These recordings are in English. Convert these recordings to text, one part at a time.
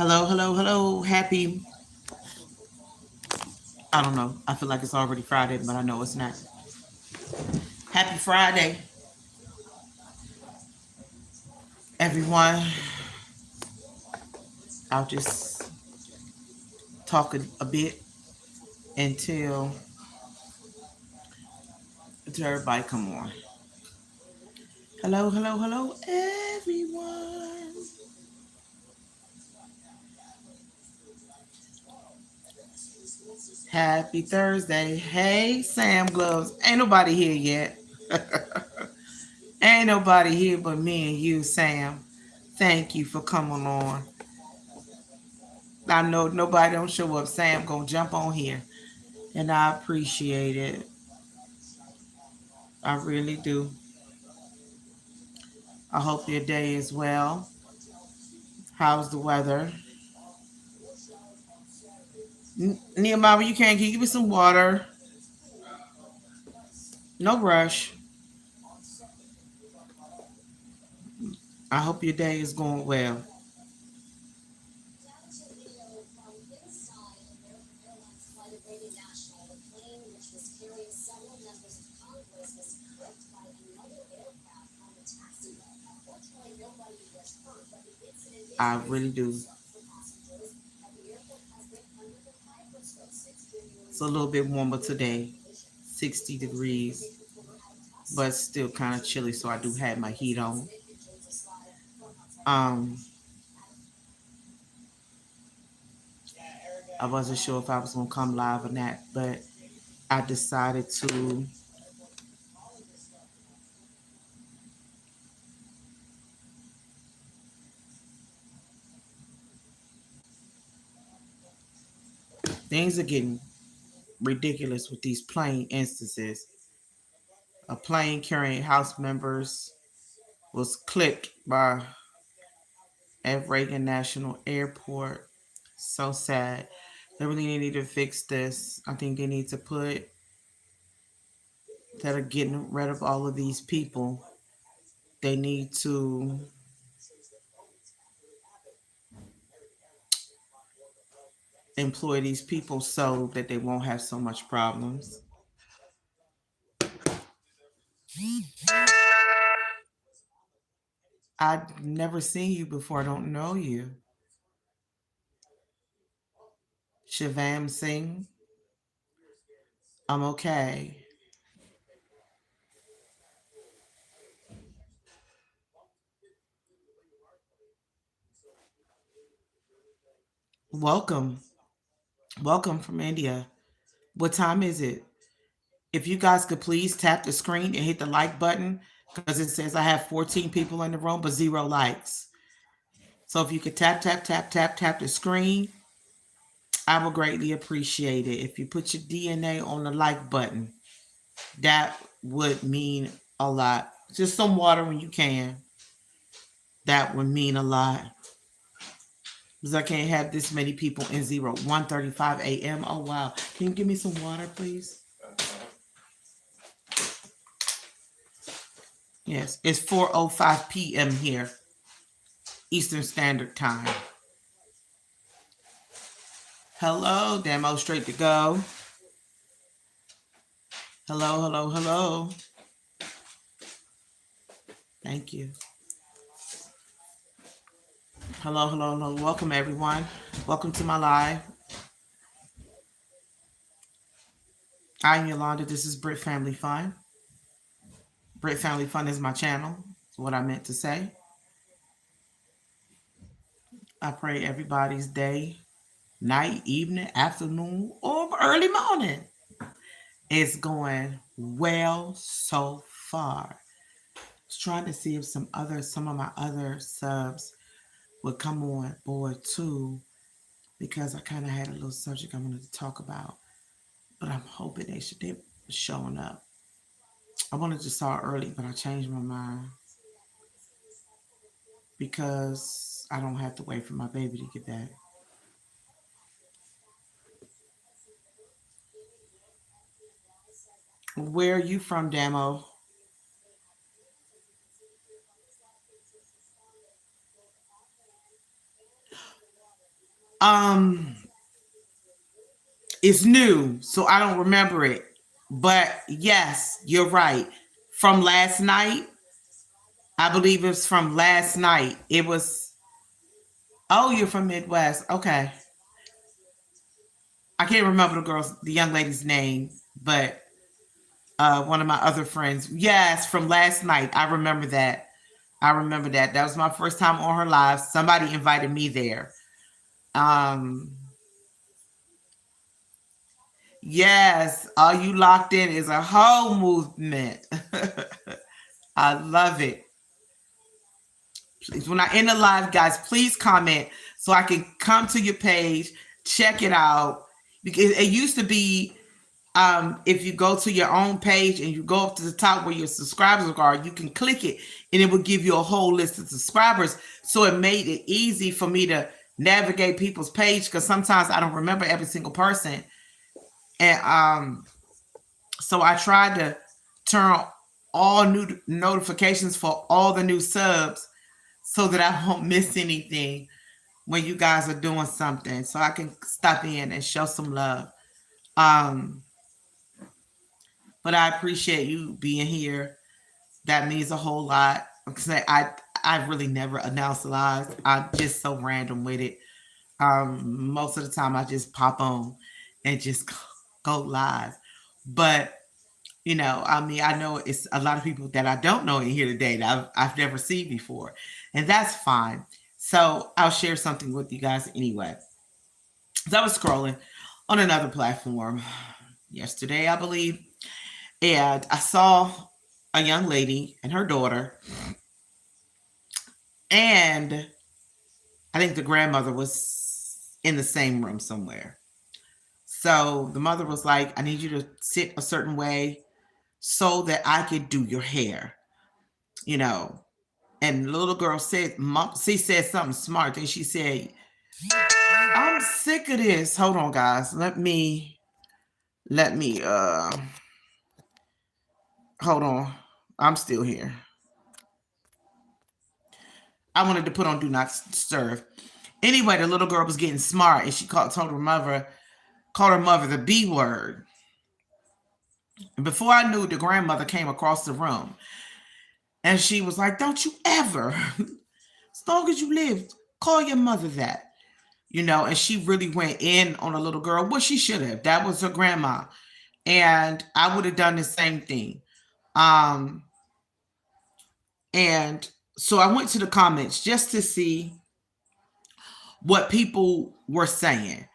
Hello, hello, hello. Happy, I don't know. I feel like it's already Friday, but I know it's not. Happy Friday, everyone. I'll just talk a bit until everybody come on. Hello, hello, hello, everyone. Happy Thursday. Hey, Sam Gloves. Ain't nobody here yet. Ain't nobody here but me and you, Sam. Thank you for coming on. I know nobody don't show up. Sam gonna jump on here. And I appreciate it. I really do. I hope your day is well. How's the weather? Nehemiah, you can't give me some water. No rush. I hope your day is going well. I really do. It's a little bit warmer today, 60 degrees, but still kind of chilly, so I do have my heat on. Um, I wasn't sure if I was gonna come live or not, but I decided to. Things are getting ridiculous with these plane instances. A plane carrying House members was clipped by at Reagan National Airport. So sad. They really need to fix this. I think they need to put that are getting rid of all of these people. They need to employ these people so that they won't have so much problems. I've never seen you before. I don't know you. Shivam Singh. I'm okay. Welcome. Welcome from India. What time is it? If you guys could please tap the screen and hit the like button because it says I have 14 people in the room but zero likes. So if you could tap, tap, tap, tap, tap the screen, I would greatly appreciate it. If you put your DNA on the like button, that would mean a lot. Just some water when you can. That would mean a lot. Because I can't have this many people in zero. 1:35 a.m. Oh wow. Can you give me some water, please? Yes, it's 4:05 p.m. here, Eastern Standard Time. Hello, demo straight to go. Hello, hello, hello. Thank you. Hello, hello, hello. Welcome, everyone. Welcome to my live. I'm Yolanda. This is Britt Family Fun. Britt Family Fun is my channel. That's what I meant to say. I pray everybody's day, night, evening, afternoon, or early morning is going well so far. I was trying to see if some of my other subs would come on board too, because I kind of had a little subject I wanted to talk about, but I'm hoping they should be showing up. I wanted to start early, but I changed my mind because I don't have to wait for my baby to get back. Where are you from, Damo? Um, it's new, so I don't remember it. But yes, you're right. From last night, I believe it was from last night. It was. Oh, you're from Midwest. Okay, I can't remember the young lady's name, but one of my other friends. Yes, from last night. I remember that. I remember that. That was my first time on her live. Somebody invited me there. Um, yes, all you locked in is a whole movement. I love it. Please, when I end the live, guys, please comment so I can come to your page, check it out. Because it used to be, if you go to your own page and you go up to the top where your subscribers are, you can click it and it will give you a whole list of subscribers. So it made it easy for me to navigate people's page because sometimes I don't remember every single person. And so I tried to turn all new notifications for all the new subs so that I won't miss anything when you guys are doing something, so I can stop in and show some love. Um, but I appreciate you being here. That means a whole lot. Because I really never announce lives. I'm just so random with it. Most of the time I just pop on and just go live. But I mean, I know it's a lot of people that I don't know in here today that I've never seen before, and that's fine. So I'll share something with you guys anyway. So I was scrolling on another platform yesterday, I believe, and I saw a young lady and her daughter, and I think the grandmother was in the same room somewhere. So the mother was like, I need you to sit a certain way so that I could do your hair, you know. And the little girl said, Mom, she said something smart. And she said, I'm sick of this. Hold on, guys. Let me hold on. I'm still here. I wanted to put on do not disturb. Anyway, the little girl was getting smart and she called her mother the B word. And before I knew, the grandmother came across the room and she was like, don't you ever, as long as you live, call your mother that. And she really went in on a little girl. Well, she should have. That was her grandma. And I would have done the same thing. Um, and so I went to the comments just to see what people were saying.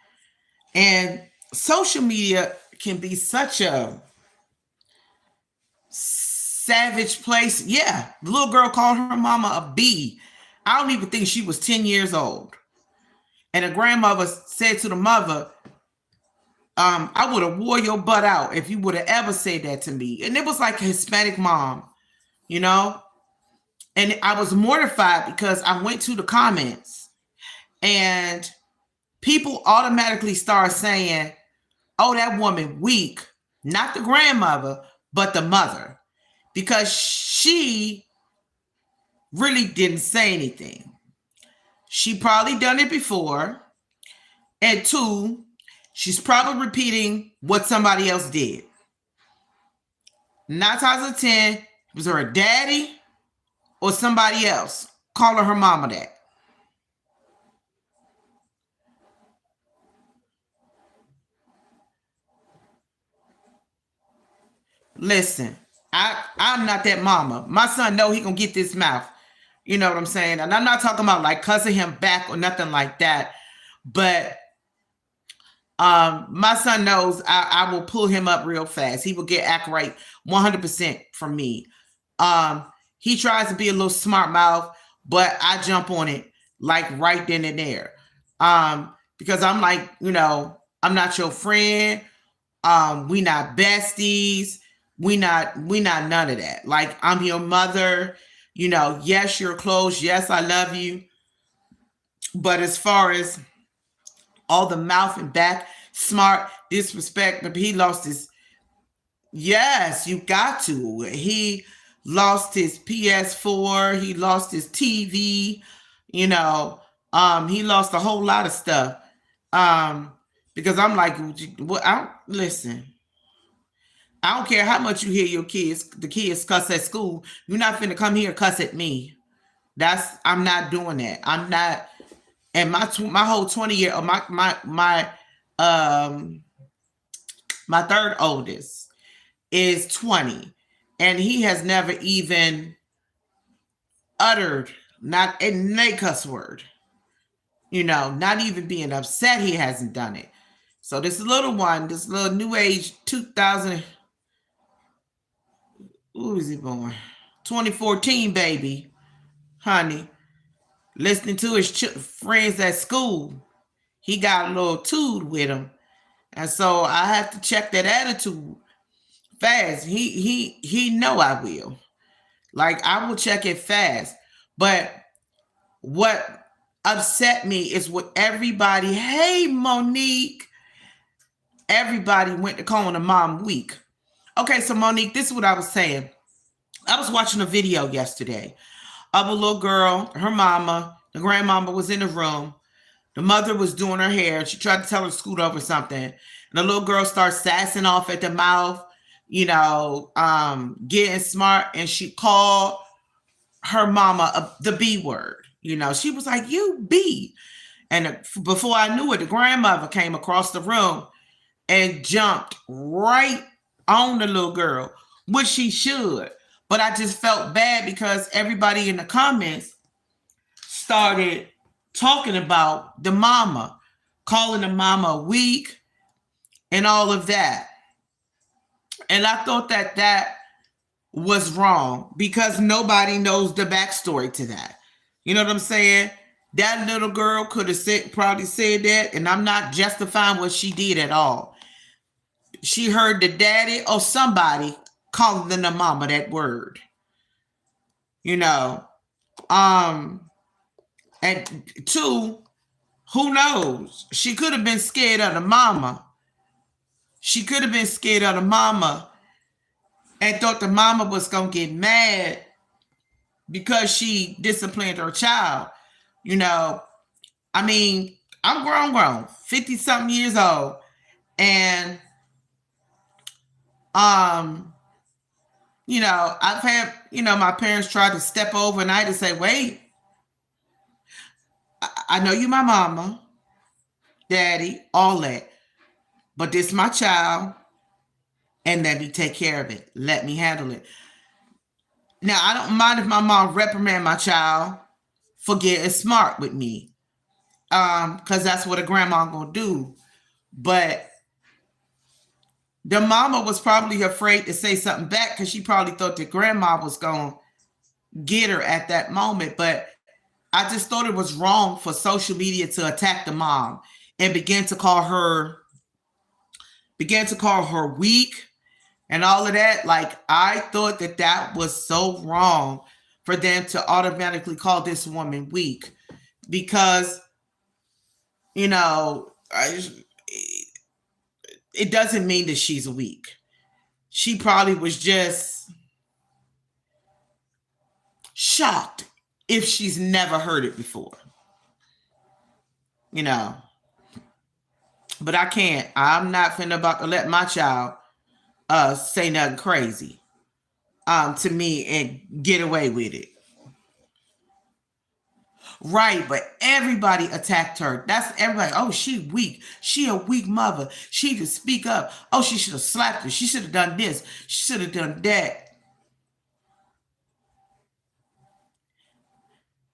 And social media can be such a savage place. Yeah, the little girl called her mama a B. I don't even think she was 10 years old. And the grandmother said to the mother, I would have wore your butt out if you would have ever said that to me. And it was like a Hispanic mom, you know? And I was mortified because I went to the comments and people automatically start saying, oh, that woman weak. Not the grandmother, but the mother. Because she really didn't say anything. She probably done it before. And two, she's probably repeating what somebody else did. 9 times out of 10, it was her daddy or somebody else calling her mama that. Listen, I'm not that mama. My son know he gonna get this mouth. You know what I'm saying? And I'm not talking about like cussing him back or nothing like that. But my son knows I will pull him up real fast. He will get act right 100% from me. He tries to be a little smart mouth, but I jump on it like right then and there. Because I'm like, I'm not your friend. We not besties. We not none of that. Like, I'm your mother. Yes, you're close. Yes, I love you. But as far as all the mouth and back, smart, disrespect, but he lost his. Yes, you got to. He lost his PS4. He lost his TV. He lost a whole lot of stuff. Um, because I'm like, well, I don't listen. I don't care how much you hear the kids cuss at school. You're not finna come here and cuss at me. I'm not doing that. I'm not. And my whole 20-year, or um my third oldest is 20, and he has never even uttered not a cuss word. Not even being upset, he hasn't done it. So this little one, this little new age 2000, who is he born? 2014 baby, honey, listening to his friends at school, he got a little tood with him, and so I have to check that attitude fast. He know I will. Like, I will check it fast. But what upset me is what everybody, hey Monique, everybody went to calling the mom weak. Okay, so Monique, this is what I was saying. I was watching a video yesterday of a little girl, her mama, the grandmama was in the room. The mother was doing her hair. She tried to tell her to scoot over something. And the little girl starts sassing off at the mouth, getting smart. And she called her mama the B word. She was like, "You B." And before I knew it, the grandmother came across the room and jumped right on the little girl, which she should. But I just felt bad because everybody in the comments started talking about the mama, calling the mama weak and all of that. And I thought that was wrong because nobody knows the backstory to that. You know what I'm saying? That little girl could have probably said that, and I'm not justifying what she did at all. She heard the daddy or somebody calling the mama that word. And two, who knows? She could have been scared of the mama. She could have been scared of the mama and thought the mama was going to get mad because she disciplined her child. I mean, I'm grown, 50-something years old. And, I've had, my parents tried to step over and I had to say, wait, I know you my mama, daddy, all that, but this is my child, and let me take care of it. Let me handle it. Now, I don't mind if my mom reprimand my child for getting smart with me, because that's what a grandma gonna do. But the mama was probably afraid to say something back because she probably thought the grandma was gonna get her at that moment. But I just thought it was wrong for social media to attack the mom and begin to call her weak and all of that. Like, I thought that was so wrong for them to automatically call this woman weak because, it doesn't mean that she's weak. She probably was just shocked if she's never heard it before. But I can't. I'm not finna about to let my child say nothing crazy to me and get away with it. Right, but everybody attacked her. That's everybody. Oh, she weak. She a weak mother. She could speak up. Oh, she should have slapped her. She should have done this. She should have done that.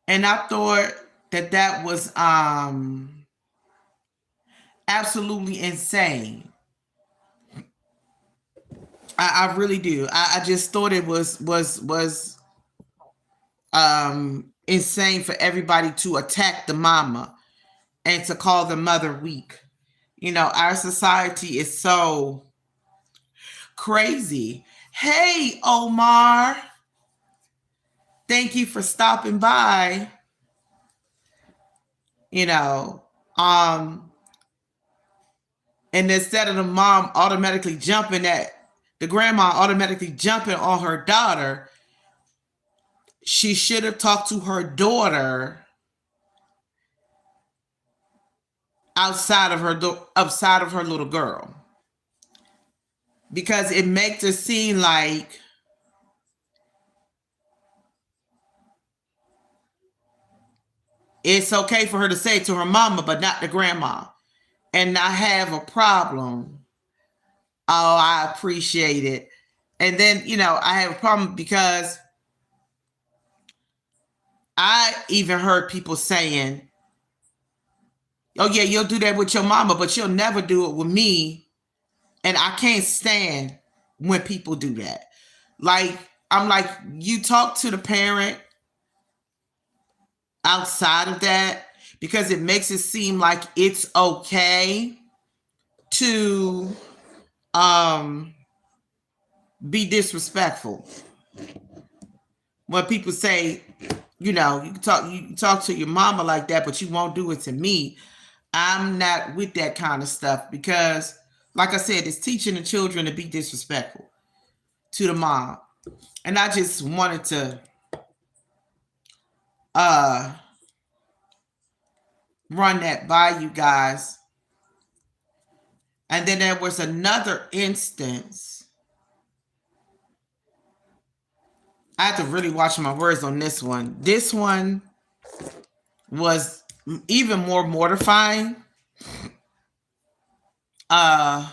And I thought that was absolutely insane. I really do. I just thought it was insane for everybody to attack the mama and to call the mother weak. Our society is so crazy. Hey, Omar. Thank you for stopping by. And instead of the mom automatically jumping the grandma automatically jumping on her daughter, she should have talked to her daughter outside of her little girl, because it makes it seem like it's okay for her to say to her mama, but not the grandma, and not have a problem. Oh, I appreciate it. And then, I have a problem because I even heard people saying, oh, yeah, you'll do that with your mama, but you'll never do it with me. And I can't stand when people do that. Like, I'm like, you talk to the parent outside of that, because it makes it seem like it's okay to be disrespectful. When people say, you talk to your mama like that, but you won't do it to me. I'm not with that kind of stuff, because, like I said, it's teaching the children to be disrespectful to the mom. And I just wanted to run that by you guys. And then there was another instance. I have to really watch my words on this one. This one was even more mortifying. A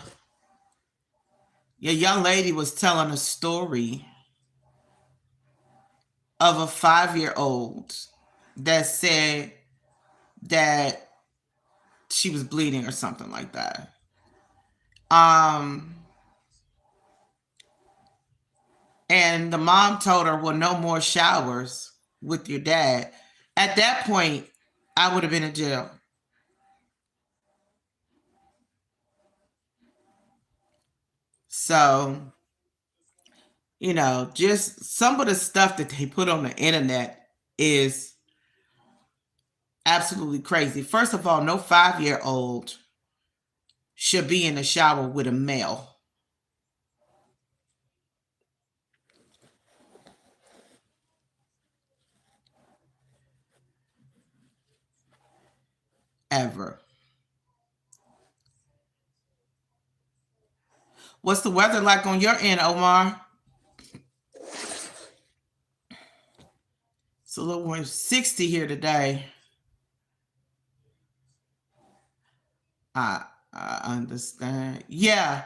young lady was telling a story of a 5-year-old that said that she was bleeding or something like that. And the mom told her, well, no more showers with your dad. At that point, I would have been in jail. So, just some of the stuff that they put on the internet is absolutely crazy. First of all, no 5-year-old should be in the shower with a male. Ever. What's the weather like on your end, Omar? It's a little more 60 here today. I understand. Yeah.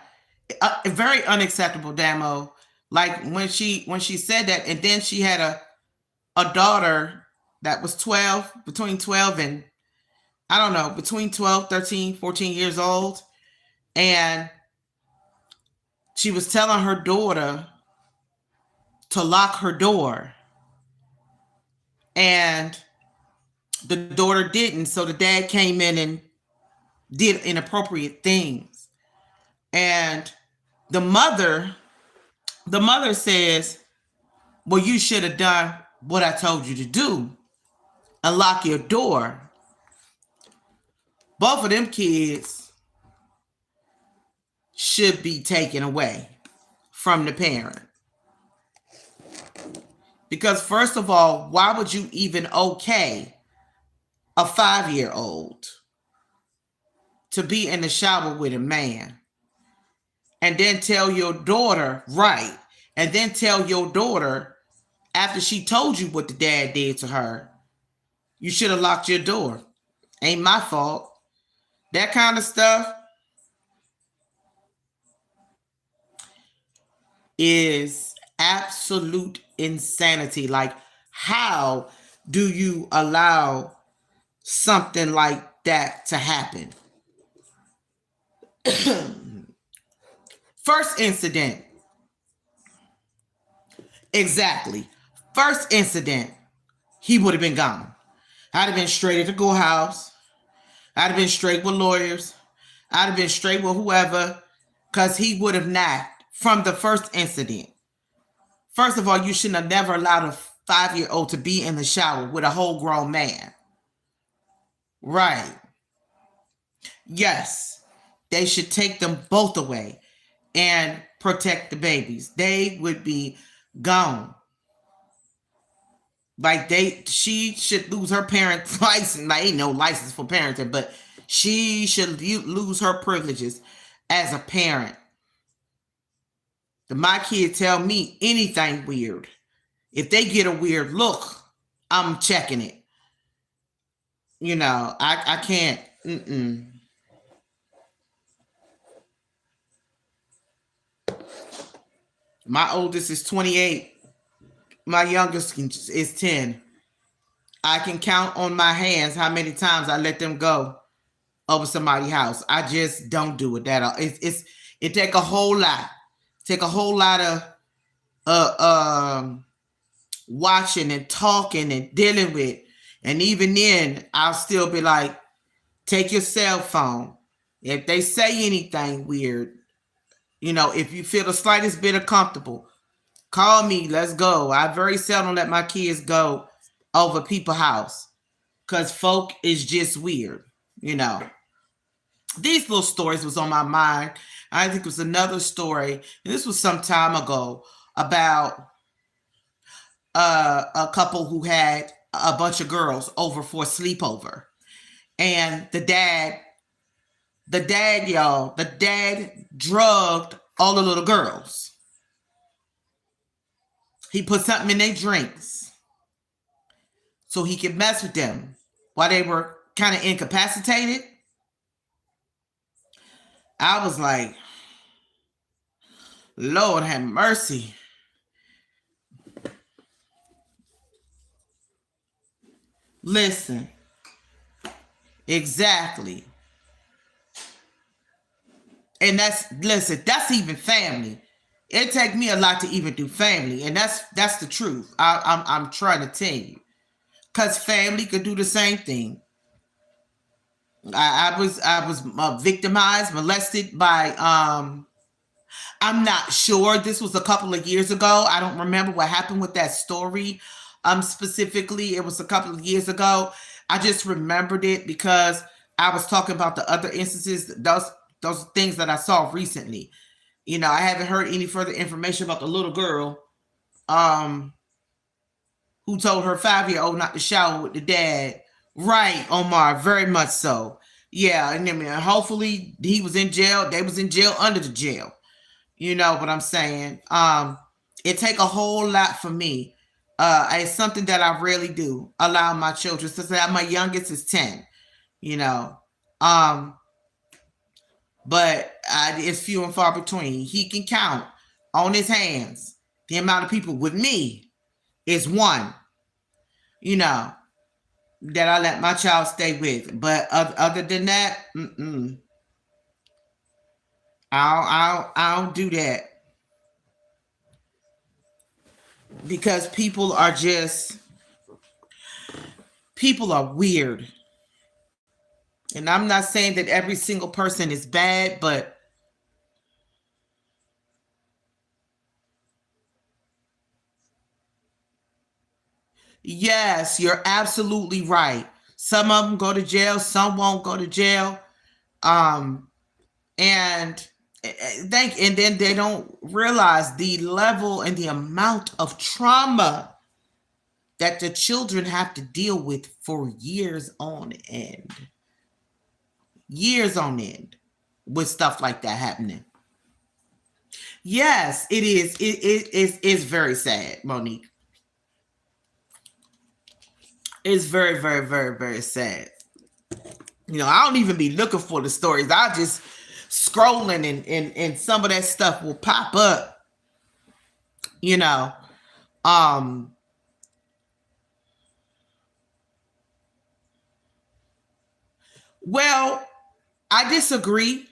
Very unacceptable, Damo. Like when she said that, and then she had a daughter that was 12, between 12 and, I don't know, between 12, 13, 14 years old. And she was telling her daughter to lock her door. And the daughter didn't. So the dad came in and did inappropriate things. And the mother says, well, you should have done what I told you to do and lock your door. Both of them kids should be taken away from the parent. Because first of all, why would you even okay a 5-year-old to be in the shower with a man? And then tell your daughter, right, and then tell your daughter, after she told you what the dad did to her, you should have locked your door. Ain't my fault. That kind of stuff is absolute insanity. Like, how do you allow something like that to happen? First incident. Exactly. First incident, he would have been gone. I'd have been straight at the courthouse. I'd have been straight with lawyers. I'd have been straight with whoever, because he would have not, from the first incident. First of all, you shouldn't have never allowed a 5-year-old to be in the shower with a whole grown man. Right. Yes. They should take them both away and protect the babies. They would be gone. Like she should lose her parent's license. Like, ain't no license for parenting, but She should lose her privileges as a parent. My kids tell me anything weird. If they get a weird look, I'm checking it. I can't. My oldest is 28. My youngest is 10. I can count on my hands how many times I let them go over somebody's house. I just don't do it that all. It take a whole lot. Take a whole lot of watching and talking and dealing with. And even then, I'll still be like, take your cell phone. If they say anything weird, if you feel the slightest bit uncomfortable, call me. Let's go. I very seldom let my kids go over people's house because folk is just weird. These little stories was on my mind. I think it was another story, and this was some time ago, about a couple who had a bunch of girls over for a sleepover. And the dad, y'all, the dad drugged all the little girls. He put something in their drinks so he could mess with them while they were kind of incapacitated. I was like, Lord have mercy. Listen. Exactly. And that's even family. It take me a lot to even do family, and that's the truth. I'm trying to tell you, because family could do the same thing. I was victimized, molested by I'm not sure. This was a couple of years ago. I don't remember what happened with that story. Specifically, it was a couple of years ago. I just remembered it because I was talking about the other instances, those things that I saw recently. I haven't heard any further information about the little girl who told her 5-year-old not to shower with the dad. Right, Omar, very much so. Yeah, and I mean, hopefully he was in jail. They was in jail under the jail. You know what I'm saying? It take a whole lot for me. It's something that I rarely do. Allow my children to say. My youngest is 10. But it's few and far between. He can count on his hands the amount of people. With me is one. That I let my child stay with. But other than that, I don't do that. Because people are weird. And I'm not saying that every single person is bad, but yes, you're absolutely right. Some of them go to jail, some won't go to jail. And then they don't realize the level and the amount of trauma that the children have to deal with for years on end. Years on end with stuff like that happening. Yes, it is. It is very sad, Monique. It's very, very, very, very sad. I don't even be looking for the stories. I just scrolling and some of that stuff will pop up. Well, I disagree,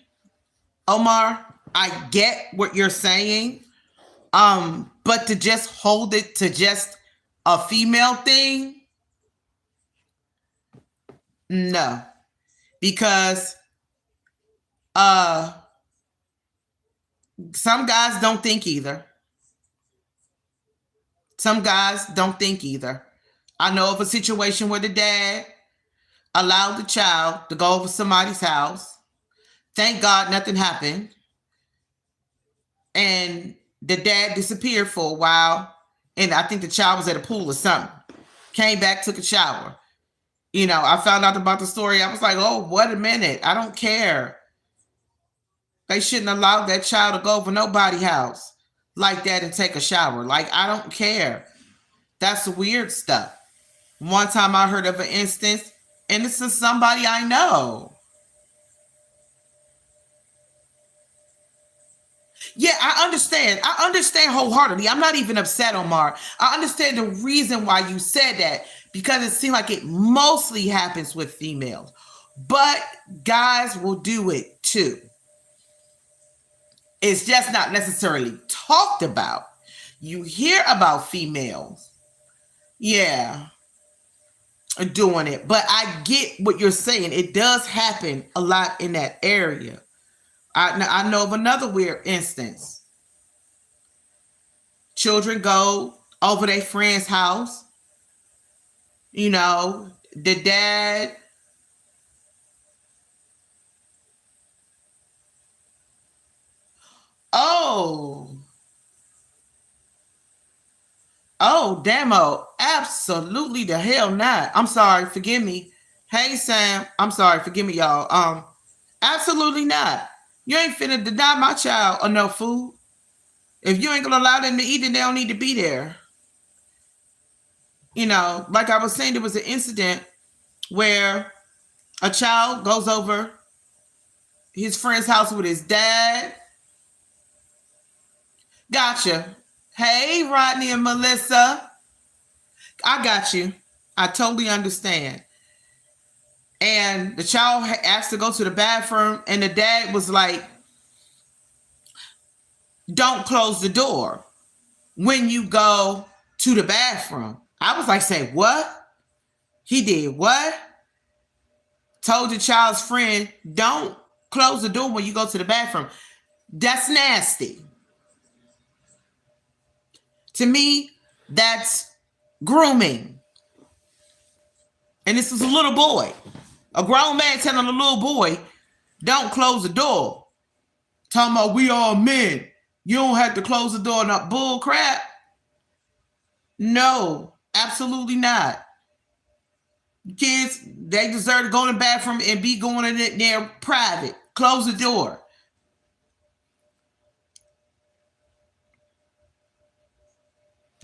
Omar. I get what you're saying. But to just hold it to just a female thing, no. Because some guys don't think either. Some guys don't think either. I know of a situation where the dad allowed the child to go over somebody's house. Thank God nothing happened. And the dad disappeared for a while. And I think the child was at a pool or something. Came back, took a shower. I found out about the story. I was like, oh, wait a minute. I don't care. They shouldn't allow that child to go over nobody's house like that and take a shower. Like, I don't care. That's weird stuff. One time I heard of an instance, and this is somebody I know. Yeah, I understand. I understand wholeheartedly. I'm not even upset, Omar. I understand the reason why you said that because it seems like it mostly happens with females, but guys will do it too. It's just not necessarily talked about. You hear about females, yeah, doing it, but I get what you're saying. It does happen a lot in that area. I know of another weird instance. Children go over their friend's house. The dad. Oh, oh, demo. Absolutely the hell not. I'm sorry. Forgive me. Hey, Sam. I'm sorry. Forgive me, y'all. Absolutely not. You ain't finna deny my child enough food. If you ain't gonna allow them to eat, then they don't need to be there. Like I was saying, there was an incident where a child goes over his friend's house with his dad. Gotcha. Hey, Rodney and Melissa. I got you. I totally understand. And the child asked to go to the bathroom, and the dad was like, don't close the door when you go to the bathroom. I was like, say what? He did what? Told the child's friend, don't close the door when you go to the bathroom. That's nasty. To me, that's grooming. And this is a little boy. A grown man telling a little boy, don't close the door. Talking about we all men. You don't have to close the door. Not bull crap. No, absolutely not. Kids, they deserve to go in the bathroom and be going in there private. Close the door.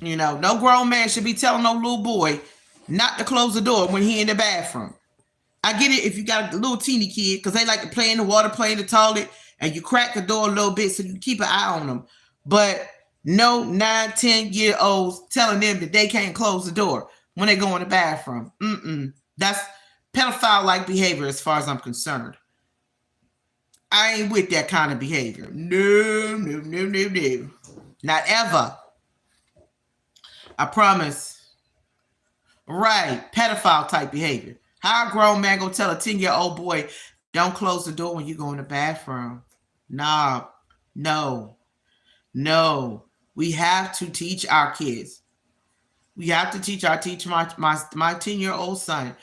No grown man should be telling no little boy not to close the door when he in the bathroom. I get it if you got a little teeny kid because they like to play in the water, play in the toilet, and you crack the door a little bit so you keep an eye on them. But no 9, 10-year-olds telling them that they can't close the door when they go in the bathroom. That's pedophile-like behavior as far as I'm concerned. I ain't with that kind of behavior. No. Not ever. I promise. Right. Pedophile type behavior. How a grown man gonna tell a 10-year-old boy, don't close the door when you go in the bathroom? Nah. No. We have to teach our kids. We have to teach my 10-year-old son.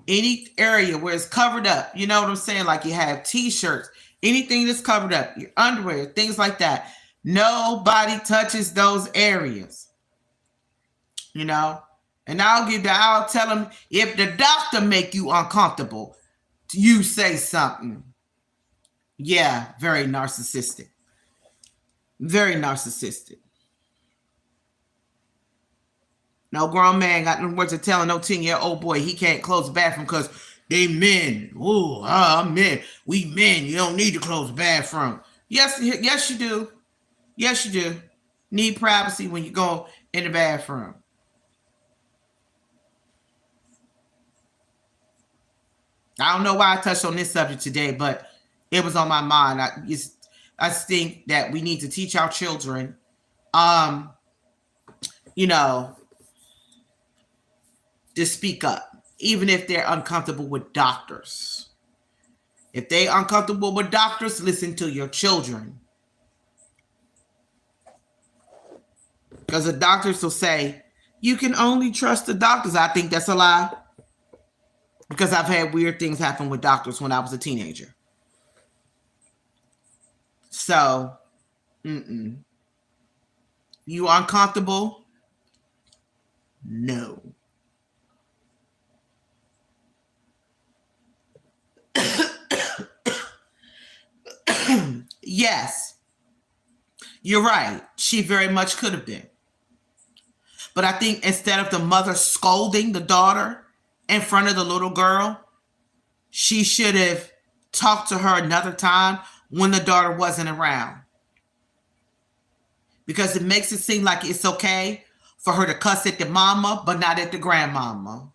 Any area where it's covered up, you know what I'm saying? Like you have t-shirts, anything that's covered up, your underwear, things like that. Nobody touches those areas. And I'll tell them, if the doctor make you uncomfortable, you say something. Yeah, very narcissistic. Very narcissistic. No grown man got no words to tell no 10-year-old boy he can't close the bathroom because they men. Ooh, I'm men. We men. You don't need to close the bathroom. Yes, you do. Yes, you do. Need privacy when you go in the bathroom. I don't know why I touched on this subject today, but it was on my mind. I think that we need to teach our children, to speak up, even if they're uncomfortable with doctors. If they're uncomfortable with doctors, listen to your children. Because the doctors will say, you can only trust the doctors. I think that's a lie. Because I've had weird things happen with doctors when I was a teenager. So, you uncomfortable? No. Yes, you're right. She very much could have been. But I think instead of the mother scolding the daughter in front of the little girl, she should have talked to her another time when the daughter wasn't around. Because it makes it seem like it's okay for her to cuss at the mama, but not at the grandmama.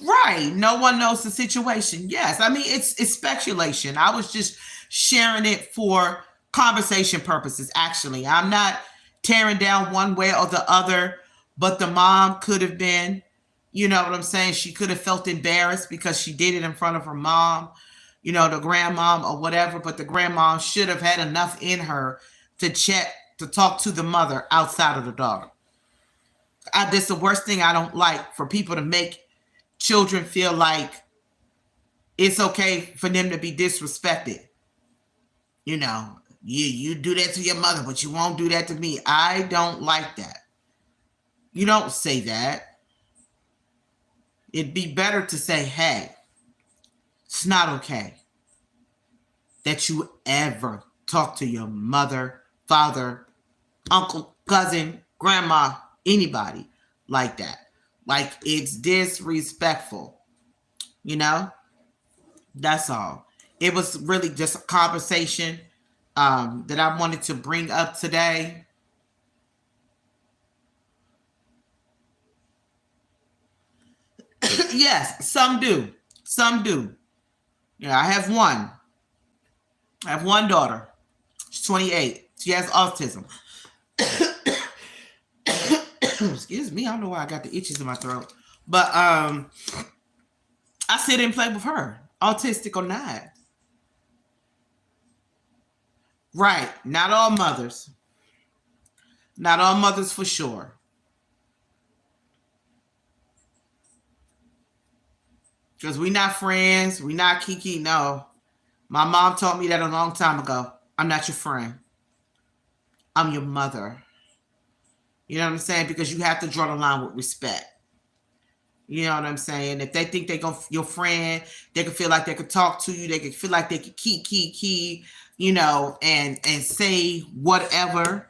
Right. No one knows the situation. Yes. I mean, it's speculation. I was just sharing it for conversation purposes, actually. I'm not tearing down one way or the other, but the mom could have been, you know what I'm saying? She could have felt embarrassed because she did it in front of her mom, the grandmom or whatever, but the grandmom should have had enough in her to check, to talk to the mother outside of the daughter. That's the worst thing I don't like, for people to make children feel like it's okay for them to be disrespected. You do that to your mother, but you won't do that to me. I don't like that. You don't say that. It'd be better to say, hey, it's not okay that you ever talk to your mother, father, uncle, cousin, grandma, anybody like that. Like, it's disrespectful. That's all. It was really just a conversation that I wanted to bring up today. Yes, some do. Some do. I have one. I have one daughter. She's 28. She has autism. Excuse me. I don't know why I got the itches in my throat. But I sit and play with her, autistic or not. Right. Not all mothers. Not all mothers for sure. Because we not friends. We not Kiki. No. My mom taught me that a long time ago. I'm not your friend. I'm your mother. You know what I'm saying? Because you have to draw the line with respect. You know what I'm saying? If they think they're your friend, they can feel like they could talk to you. They can feel like they could key, and say whatever.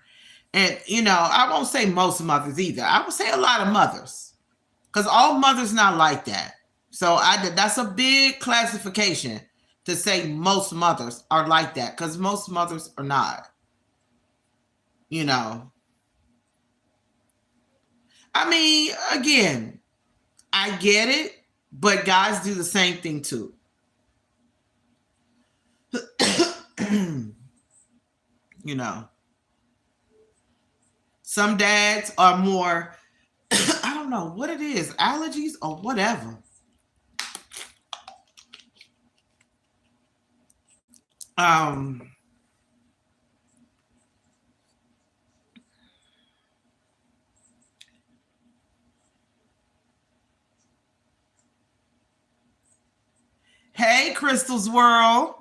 And, I won't say most mothers either. I would say a lot of mothers. Because all mothers not like that. So that's a big classification to say most mothers are like that. Because most mothers are not. I mean, again, I get it, but guys do the same thing too. Some dads are more, I don't know what it is, allergies or whatever. Hey, Crystal's World.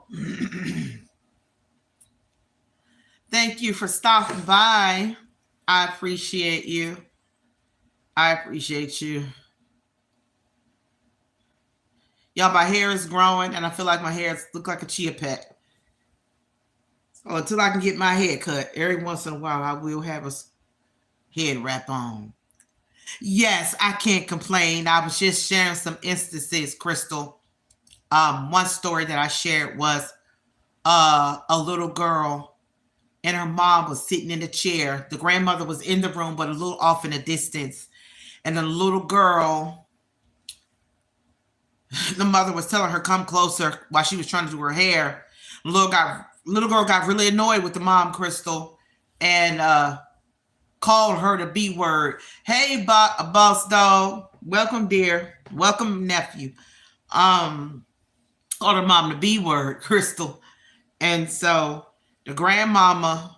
Thank you for stopping by. I appreciate you. I appreciate you. Y'all, my hair is growing, and I feel like my hair looks like a chia pet. Oh, until I can get my hair cut, every once in a while, I will have a head wrap on. Yes, I can't complain. I was just sharing some instances, Crystal. One story that I shared was a little girl and her mom was sitting in a chair. The grandmother was in the room, but a little off in the distance. And the little girl, the mother was telling her, come closer, while she was trying to do her hair. The little girl got really annoyed with the mom, Crystal, and called her the B word. Hey, boss dog. Welcome, dear. Welcome, nephew. Called her mom the B word, Crystal. And so the grandmama,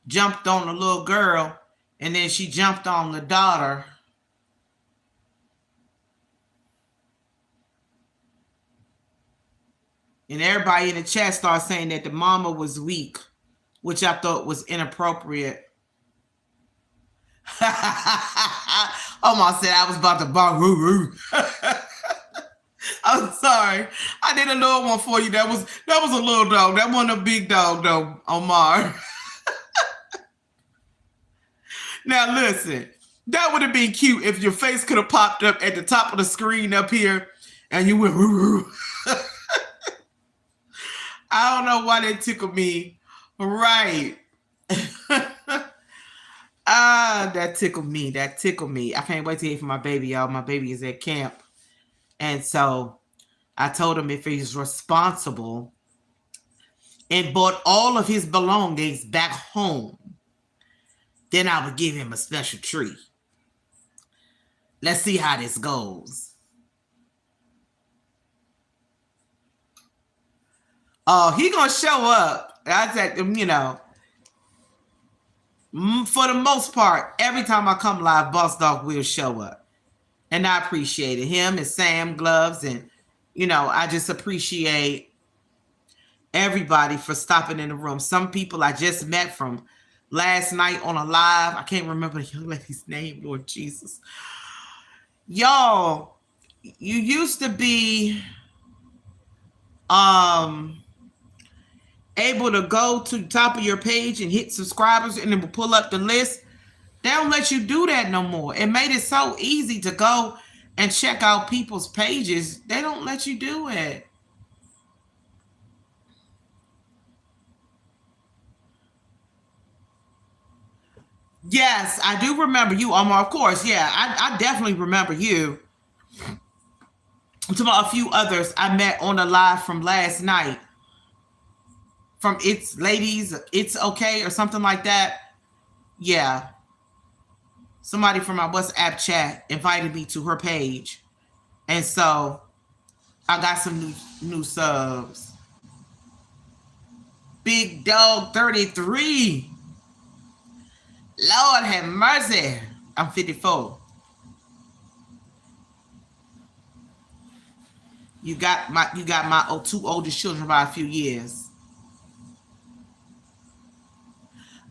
jumped on the little girl, and then she jumped on the daughter. And everybody in the chat started saying that the mama was weak, which I thought was inappropriate. Almost said I was about to bark. I'm sorry. I did a little one for you. That was a little dog. That wasn't a big dog though, Omar. Now listen, that would have been cute if your face could have popped up at the top of the screen up here, and you went. I don't know why that tickled me. Right. That tickled me. That tickled me. I can't wait to hear from my baby, y'all. My baby is at camp, and so I told him if he's responsible and brought all of his belongings back home, then I would give him a special treat. Let's see how this goes. Oh, he gonna show up. I said, for the most part, every time I come live, Boss Dog will show up. And I appreciate it. Him and Sam Gloves, and I just appreciate everybody for stopping in the room. Some people I just met from last night on a live. I can't remember the young lady's name, Lord Jesus. Y'all, you used to be able to go to the top of your page and hit subscribers and it will pull up the list. They don't let you do that no more. It made it so easy to go and check out people's pages. They don't let you do it. Yes, I do remember you, Omar. Of course, yeah, I definitely remember you. I'm talking about a few others I met on the live from last night. From It's Ladies, It's Okay, or something like that. Yeah. Somebody from my WhatsApp chat invited me to her page. And so I got some new subs. Big Dog 33. Lord have mercy. I'm 54. You got my two oldest children by a few years.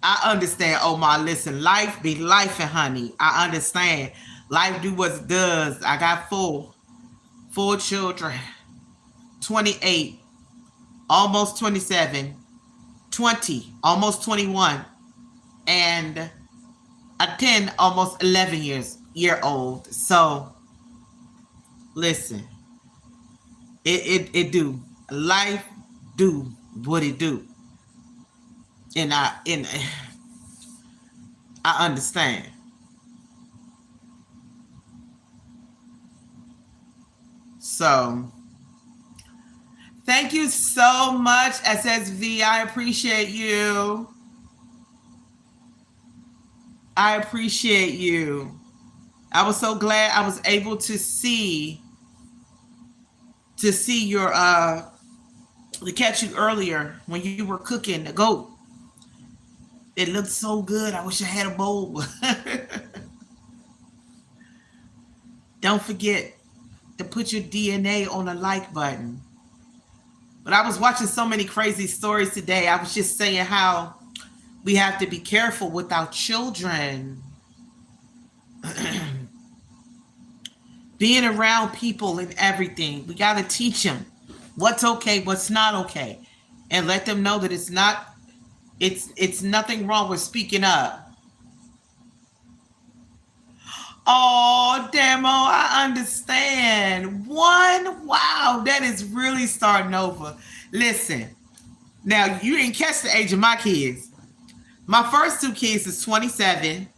I understand, Omar. Listen, life be life, and honey. I understand. Life do what it does. I got four children. 28, almost 27, 20, almost 21, and a 10, almost 11 year old. So listen, it do. Life do what it do. And I understand. So thank you so much, SSV. I appreciate you. I appreciate you. I was so glad I was able to see your to catch you earlier when you were cooking the goat. It looked so good. I wish I had a bowl. Don't forget to put your DNA on the like button. But I was watching so many crazy stories today. I was just saying how we have to be careful with our children. Being around people and everything. We got to teach them what's okay, what's not okay. And let them know that it's nothing wrong with speaking up. Oh, Demo, I understand. Wow, that is really starting over. Listen, now you didn't catch the age of my kids. My first two kids is 28.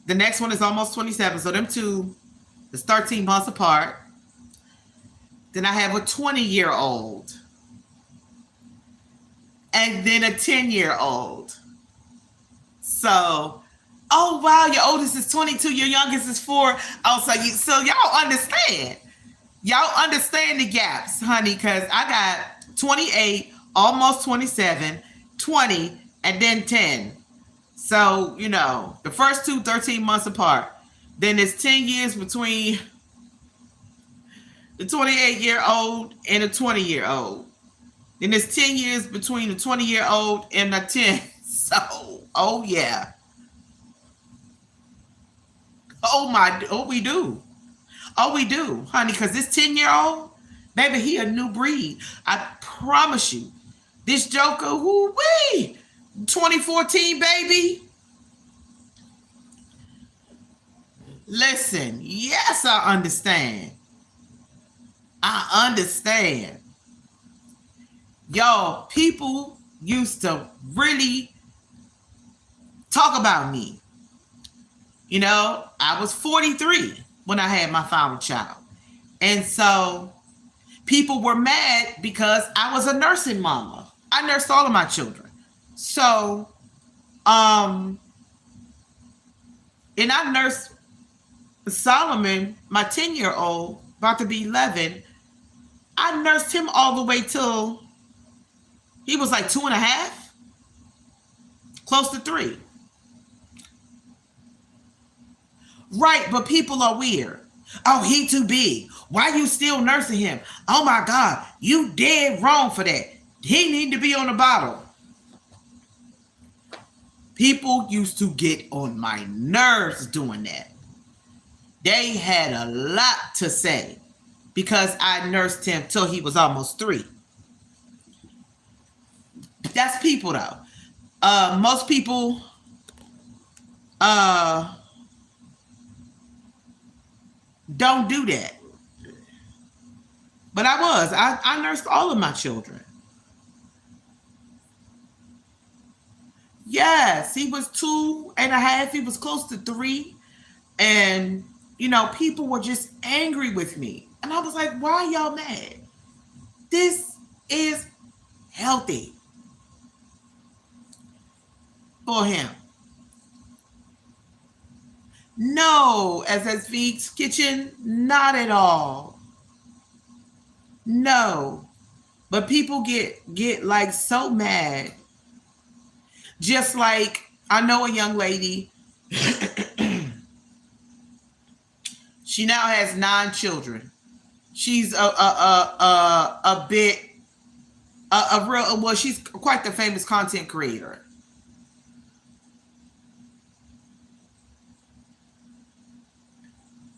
The next one is almost 27. So them two is 13 months apart. Then I have a 20-year-old. And then a 10-year-old. So, oh wow, your oldest is 22, your youngest is 4. Oh, so y'all understand. Y'all understand the gaps, honey, because I got 28, almost 27, 20, and then 10. So, the first two, 13 months apart. Then there's 10 years between the 28-year-old and the 20-year-old. Then there's 10 years between the 20-year-old and the 10. So, oh yeah. Oh, we do. Oh, we do, honey, because this 10-year-old, baby, he a new breed. I promise you. This Joker, whoo wee, 2014, baby. Listen, yes, I understand. I understand. Y'all, people used to really talk about me. You know, I was 43 when I had my final child. And so people were mad because I was a nursing mama. I nursed all of my children. So, and I nursed Solomon, my 10-year-old, about to be 11. I nursed him all the way till he was like 2.5, close to 3. Right, but people are weird. Oh, he too big. Why you still nursing him? Oh my God, you dead wrong for that. He need to be on the bottle. People used to get on my nerves doing that. They had a lot to say because I nursed him till he was almost 3. That's people though. Most people don't do that. But I nursed all of my children. Yes, he was 2.5. He was close to 3. And, you know, people were just angry with me. And I was like, why y'all mad? This is healthy for him. No, SSV's kitchen, not at all. No. But people get like so mad. Just like I know a young lady, she now has 9 children. She's a bit a real, well, she's quite the famous content creator.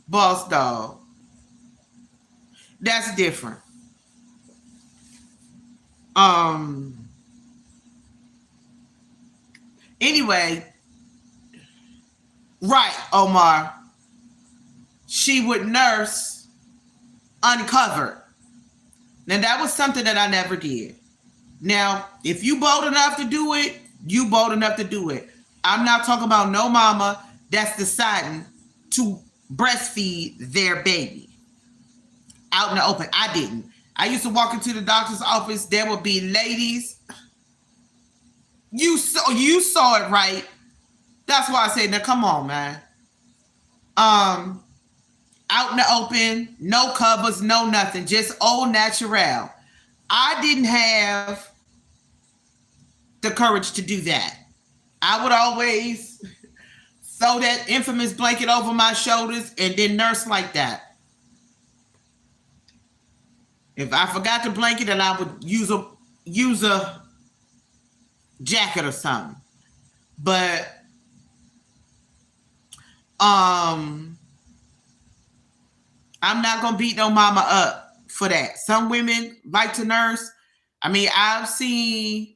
Boss dog. That's different. Anyway, right, Omar. She would nurse uncovered. Now that was something that I never did. Now, if you bold enough to do it, you bold enough to do it. I'm not talking about no mama that's deciding to breastfeed their baby out in the open. I didn't. I used to walk into the doctor's office. There would be ladies. You saw it, right? That's why I said, now come on, man. Out in the open, no covers, no nothing, just au natural. I didn't have the courage to do that. I would always throw that infamous blanket over my shoulders and then nurse like that. If I forgot the blanket, then I would use a jacket or something. But I'm not gonna beat no mama up for that. Some women like to nurse. I mean, I've seen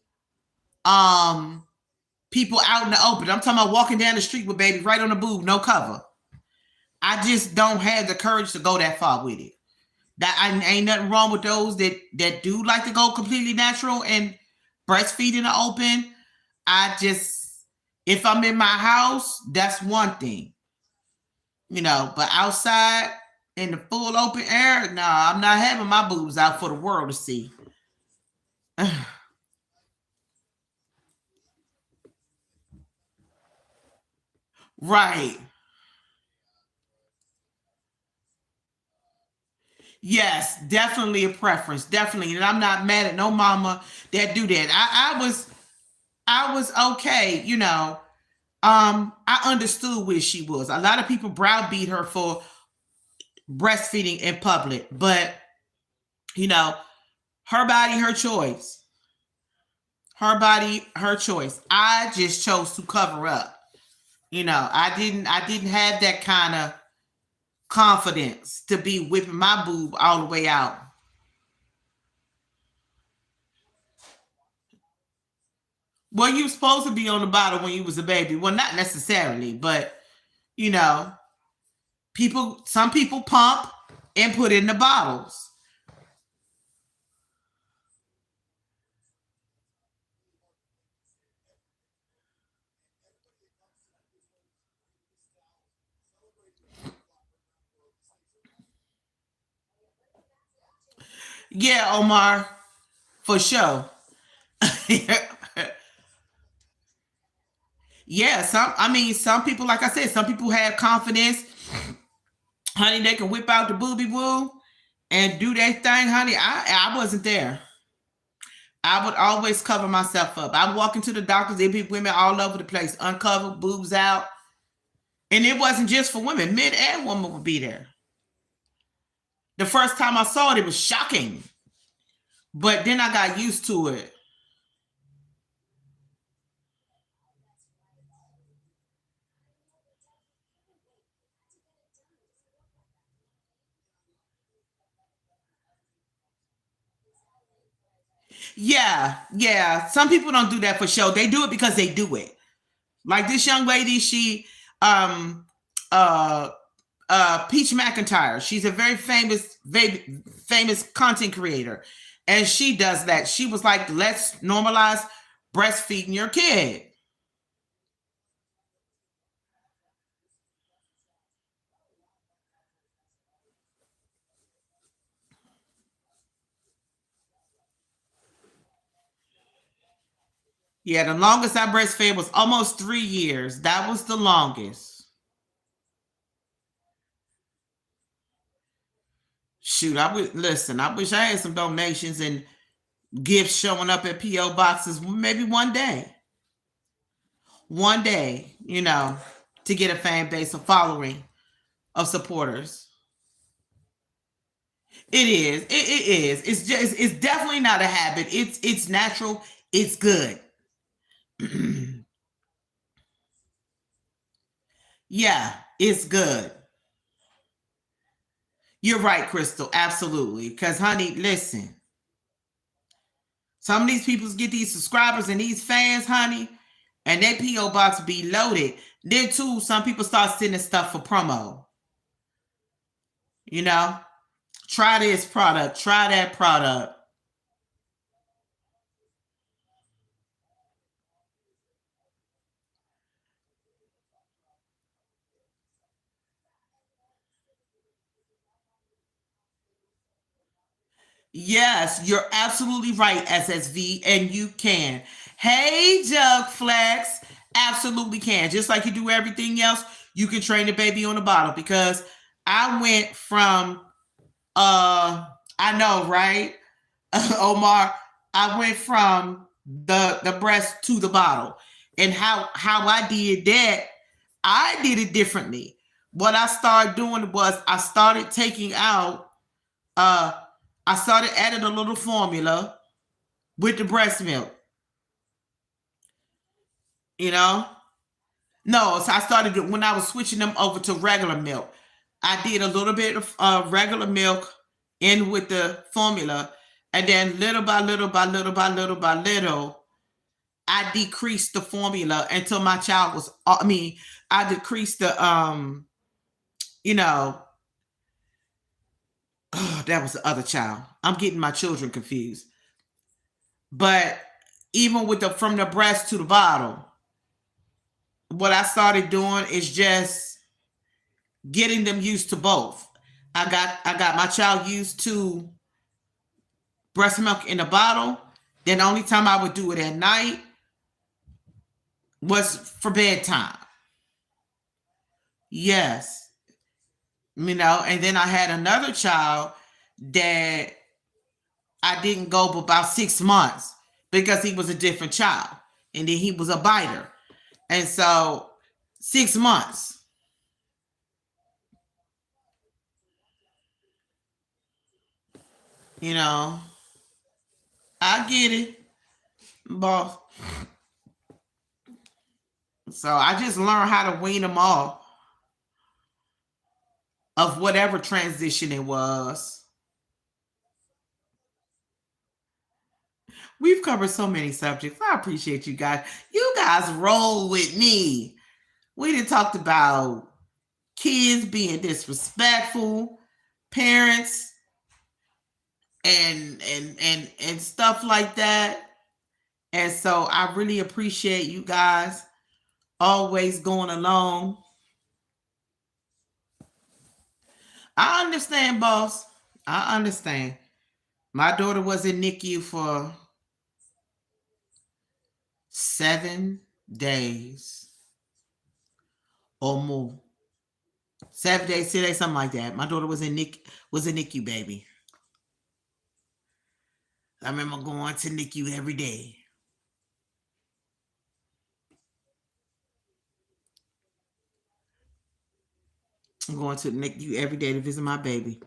people out in the open. I'm talking about walking down the street with baby right on the boob, no cover. I just don't have the courage to go that far with it. That ain't nothing wrong with those that do like to go completely natural and breastfeed in the open. If I'm in my house, that's one thing, you know. But outside in the full open air, nah, I'm not having my boobs out for the world to see. Right. Yes, definitely a preference. Definitely. And I'm not mad at no mama that do that. I was okay, you know. I understood where she was. A lot of people browbeat her for breastfeeding in public, but you know, her body, her choice. Her body, her choice. I just chose to cover up. You know, I didn't have that kind of confidence to be whipping my boob all the way out. Well, you were supposed to be on the bottle when you was a baby. Well, not necessarily, but you know, some people pump and put in the bottles. Yeah, Omar, for sure. Yeah, some people, like I said, some people have confidence. Honey, they can whip out the booby woo and do their thing, honey. I wasn't there. I would always cover myself up. I walk into the doctors, there'd be women all over the place, uncovered, boobs out. And it wasn't just for women, men and women would be there. The first time I saw it, it was shocking. But then I got used to it. Yeah, yeah. Some people don't do that for show. They do it because they do it. Like this young lady, she um uh Peach McIntyre. She's a very famous content creator, and she does that. She was like, "Let's normalize breastfeeding your kid." Yeah, the longest I breastfed was almost 3 years. That was the longest. Shoot, I would listen. I wish I had some donations and gifts showing up at PO boxes. Maybe one day, to get a fan base, a following of supporters. It is. It is. It's just. It's definitely not a habit. It's natural. It's good. Yeah, it's good. You're right, Crystal. Absolutely. Because, honey, listen. Some of these people get these subscribers and these fans, honey, and their PO box be loaded. Then too, some people start sending stuff for promo. You know, try this product, try that product. Yes, you're absolutely right, SSV, and you can. Hey, Jug Flex, absolutely can. Just like you do everything else, you can train the baby on the bottle because I went from I know, right? Omar, I went from the breast to the bottle. And how I did that, I did it differently. What I started doing was I started taking out uh I started adding a little formula with the breast milk, you know? No, so I started when I was switching them over to regular milk. I did a little bit of regular milk in with the formula, and then little by little by little by little by little, I decreased the formula until my child was. I mean, I decreased the you know, that was the other child. I'm getting my children confused. But even with the from the breast to the bottle, what I started doing is just getting them used to both. I got my child used to breast milk in a bottle. Then the only time I would do it at night was for bedtime. Yes. And then I had another child that I didn't go but about 6 months because he was a different child. And then he was a biter. And so 6 months, you know, I get it, boss. So I just learned how to wean them off. of whatever transition it was. We've covered so many subjects. I appreciate you guys. You guys roll with me. We done talked about kids being disrespectful, parents, and stuff like that. And so I really appreciate you guys always going along. I understand, boss. I understand. My daughter was in NICU for 7 days or more. 7 days, 6 days, something like that. My daughter was in NICU, baby. I remember going to NICU every day. I'm going to NICU every day to visit my baby.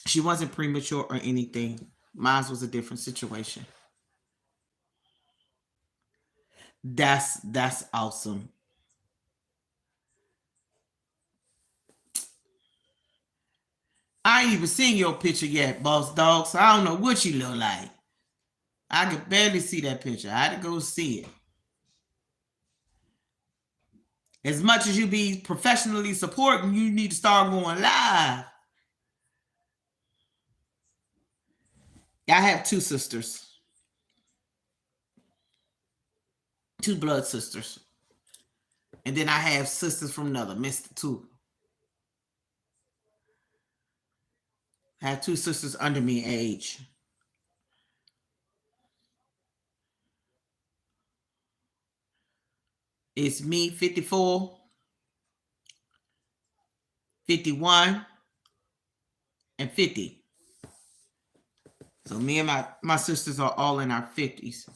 She wasn't premature or anything. Mine was a different situation. That's awesome. I ain't even seen your picture yet, boss dog, so I don't know what you look like. I could barely see that picture. I had to go see it. As much as you be professionally supporting, you need to start going live. I have 2 sisters. 2 blood sisters. And then I have sisters from another, Mr. 2. I have 2 sisters under me in age. It's me, 54, 51, and 50. So me and my sisters are all in our 50s.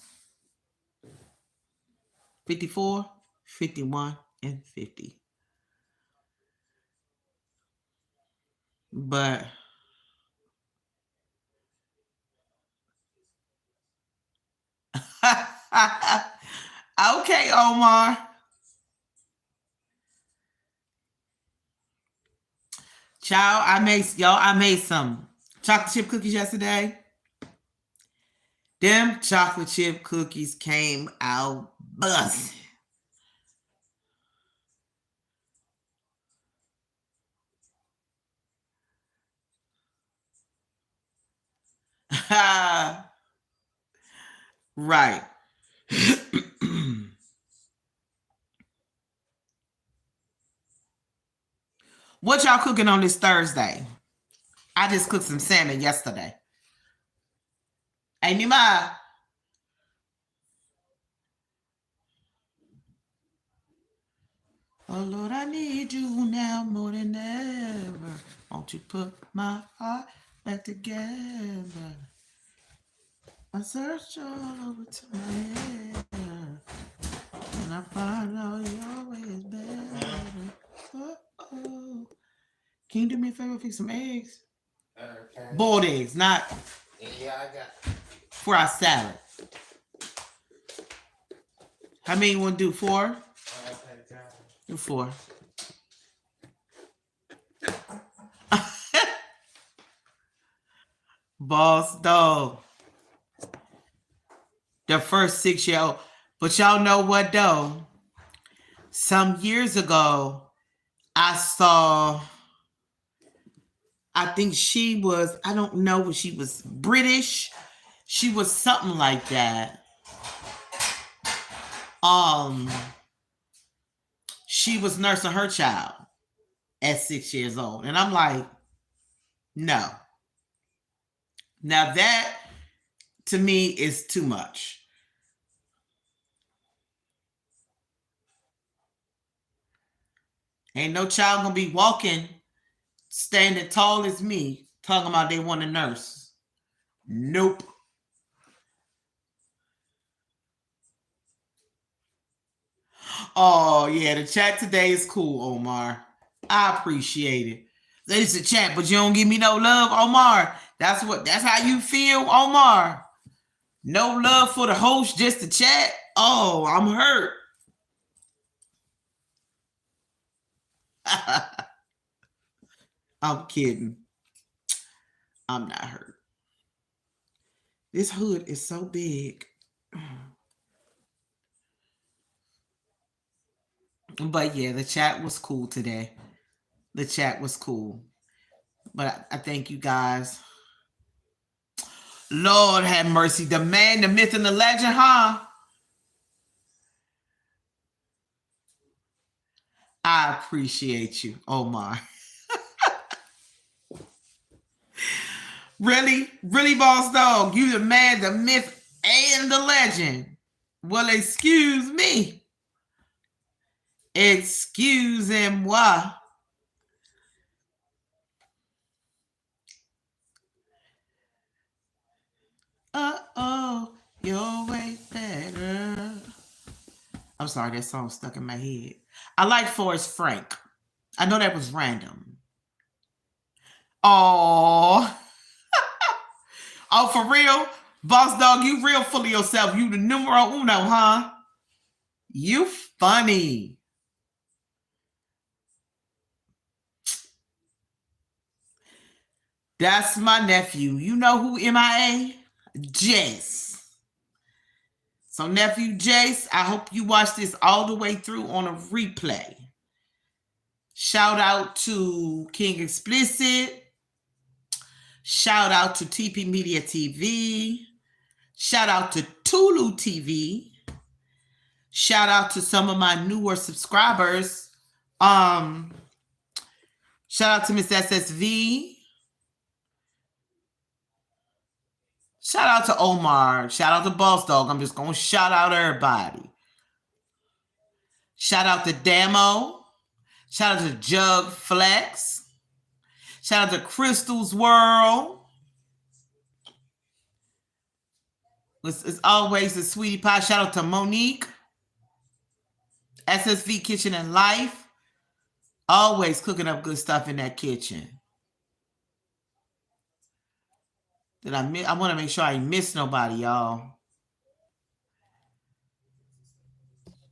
54, 51, and 50. But okay, Omar. Child, I made some chocolate chip cookies yesterday. Them chocolate chip cookies came out buzzing. Right. What y'all cooking on this Thursday? I just cooked some salmon yesterday. Hey, Nima. Oh, Lord, I need you now more than ever. Won't you put my heart back together? I search all over to my head, and I find out you're always better. Uh-oh. Can you do me a favor, fix some eggs? Okay. Boiled eggs, not I got for our salad. How many you want to do? 4? Do 4. Boss dog. The first 6-year-old. But y'all know what though? Some years ago, I saw, I think she was, I don't know if she was British. She was something like that. She was nursing her child at 6 years old. And I'm like, no. Now that to me is too much. Ain't no child gonna be walking, standing tall as me, talking about they want a nurse. Nope. Oh yeah, the chat today is cool, Omar. I appreciate it. It's a chat, but you don't give me no love, Omar. That's how you feel, Omar. No love for the host, just the chat. Oh, I'm hurt. I'm kidding. I'm not hurt. This hood is so big. But yeah, the chat was cool today. The chat was cool. But I thank you guys. Lord have mercy. The man, the myth, and the legend, huh? I appreciate you. Oh my. Really? Really, boss dog? You the man, the myth, and the legend. Well, excuse me. Excusez-moi. Uh-oh, you're way better. I'm sorry, that song stuck in my head. I like Forrest Frank. I know that was random. Oh, oh, for real? Boss dog, you real full of yourself. You the numero uno, huh? You funny. That's my nephew. You know who MIA? Jace. So, nephew Jace, I hope you watch this all the way through on a replay. Shout out to King Explicit. Shout out to TP Media TV. Shout out to Tulu TV. Shout out to some of my newer subscribers. Shout out to Miss SSV. Shout out to Omar. Shout out to Boss Dog. I'm just going to shout out everybody. Shout out to Damo. Shout out to Jug Flex. Shout out to Crystal's World. It's always a sweetie pie. Shout out to Monique. SSV Kitchen and Life. Always cooking up good stuff in that kitchen. I want to make sure I ain't miss nobody, y'all.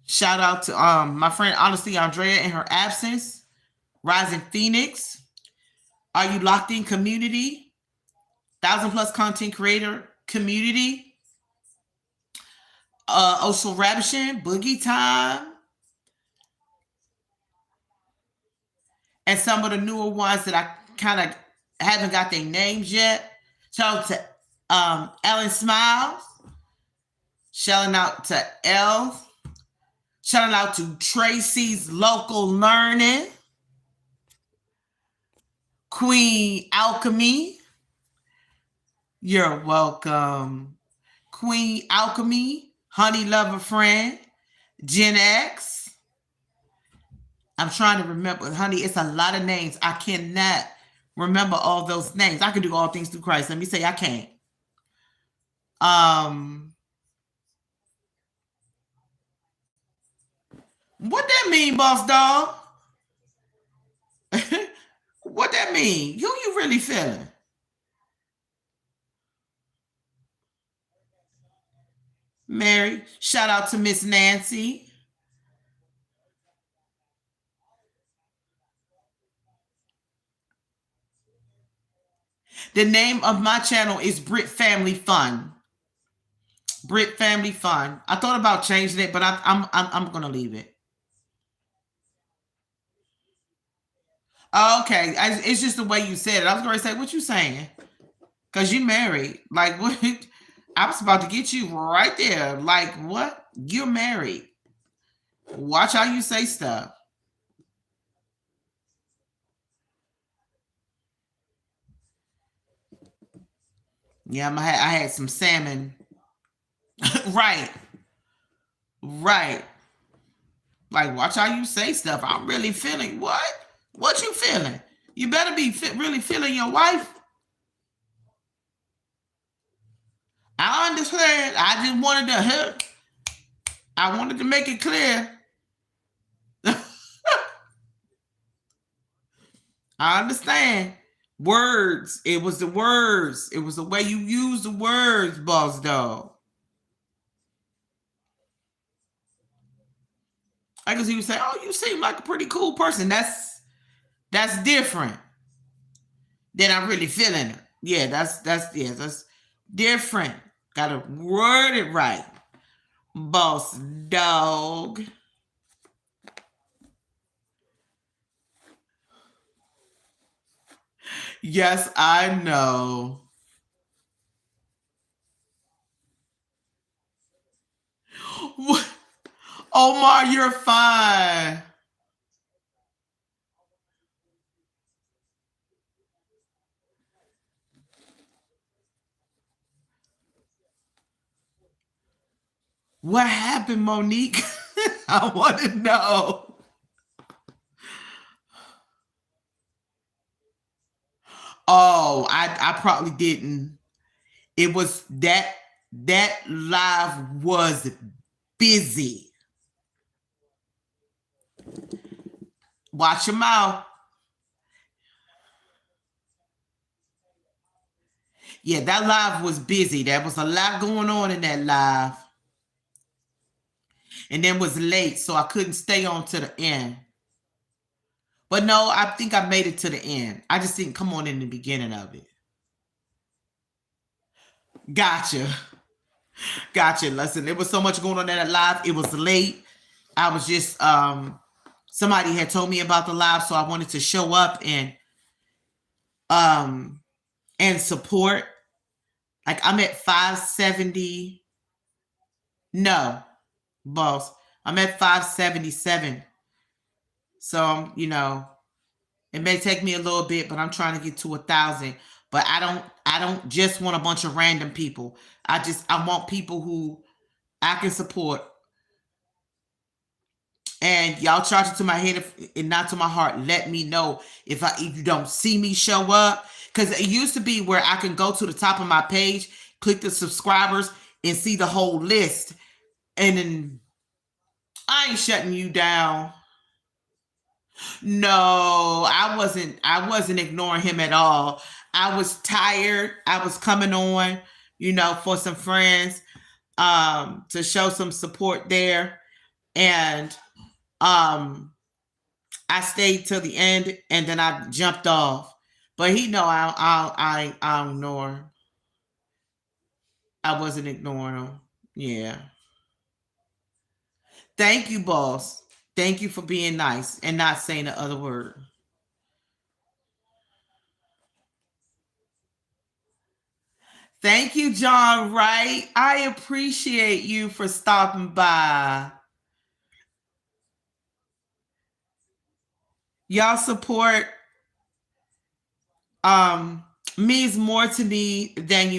Shout out to my friend Honestly Andrea in her absence. Rising Phoenix. Are you locked in community? 1,000+ content creator community. Oshel Rabishin, Boogie Time. And some of the newer ones that I kind of haven't got their names yet. Shout out to Ellen Smiles. Shouting out to Elle. Shouting out to Tracy's Local Learning. Queen Alchemy. You're welcome. Queen Alchemy. Honey Lover Friend. Gen X. I'm trying to remember. Honey, it's a lot of names. I cannot remember all those names. I can do all things through Christ. Let me say I can't. What that mean, boss dog? What that mean? Who you really feeling? Mary, shout out to Miss Nancy. The name of my channel is Britt Family Fun. Britt Family Fun. I thought about changing it, but I'm gonna leave it. Okay, it's just the way you said it. I was going to say, what you saying? Because you married. Like, what? I was about to get you right there. Like, what? You're married. Watch how you say stuff. Yeah, I had some salmon. Right. Right. Like, watch how you say stuff. I'm really feeling what? What you feeling? You better be really feeling your wife. I understand. I just wanted to help. I wanted to make it clear. I understand. Words. It was the words. It was the way you use the words, boss dog. I guess he would say, "Oh, you seem like a pretty cool person." That's different. then I'm really feeling it. Yeah, that's different. Gotta word it right. Boss dog. Yes, I know. What? Omar, you're fine. What happened, Monique? I want to know. Oh, I probably didn't. It was that live was busy. Watch your mouth. Yeah, that live was busy. There was a lot going on in that live. And then was late, so I couldn't stay on to the end. But no, I think I made it to the end. I just didn't come on in the beginning of it. Gotcha. Gotcha. Listen, there was so much going on in that live. It was late. I was just somebody had told me about the live, so I wanted to show up um and support. Like I'm at 570. No, boss. I'm at 577. So it may take me a little bit, but I'm trying to get to 1,000. But I don't just want a bunch of random people. I want people who I can support. And y'all charge it to my head and not to my heart. Let me know if you don't see me show up. Because it used to be where I can go to the top of my page, click the subscribers, and see the whole list. And then I ain't shutting you down. No, I wasn't ignoring him at all. I was tired. I was coming on, for some friends, to show some support there. And um I stayed till the end and then I jumped off. But he know I ignore him. I wasn't ignoring him. Yeah. Thank you, boss. Thank you for being nice and not saying the other word. Thank you, John Wright. I appreciate you for stopping by. Y'all support um means more to me than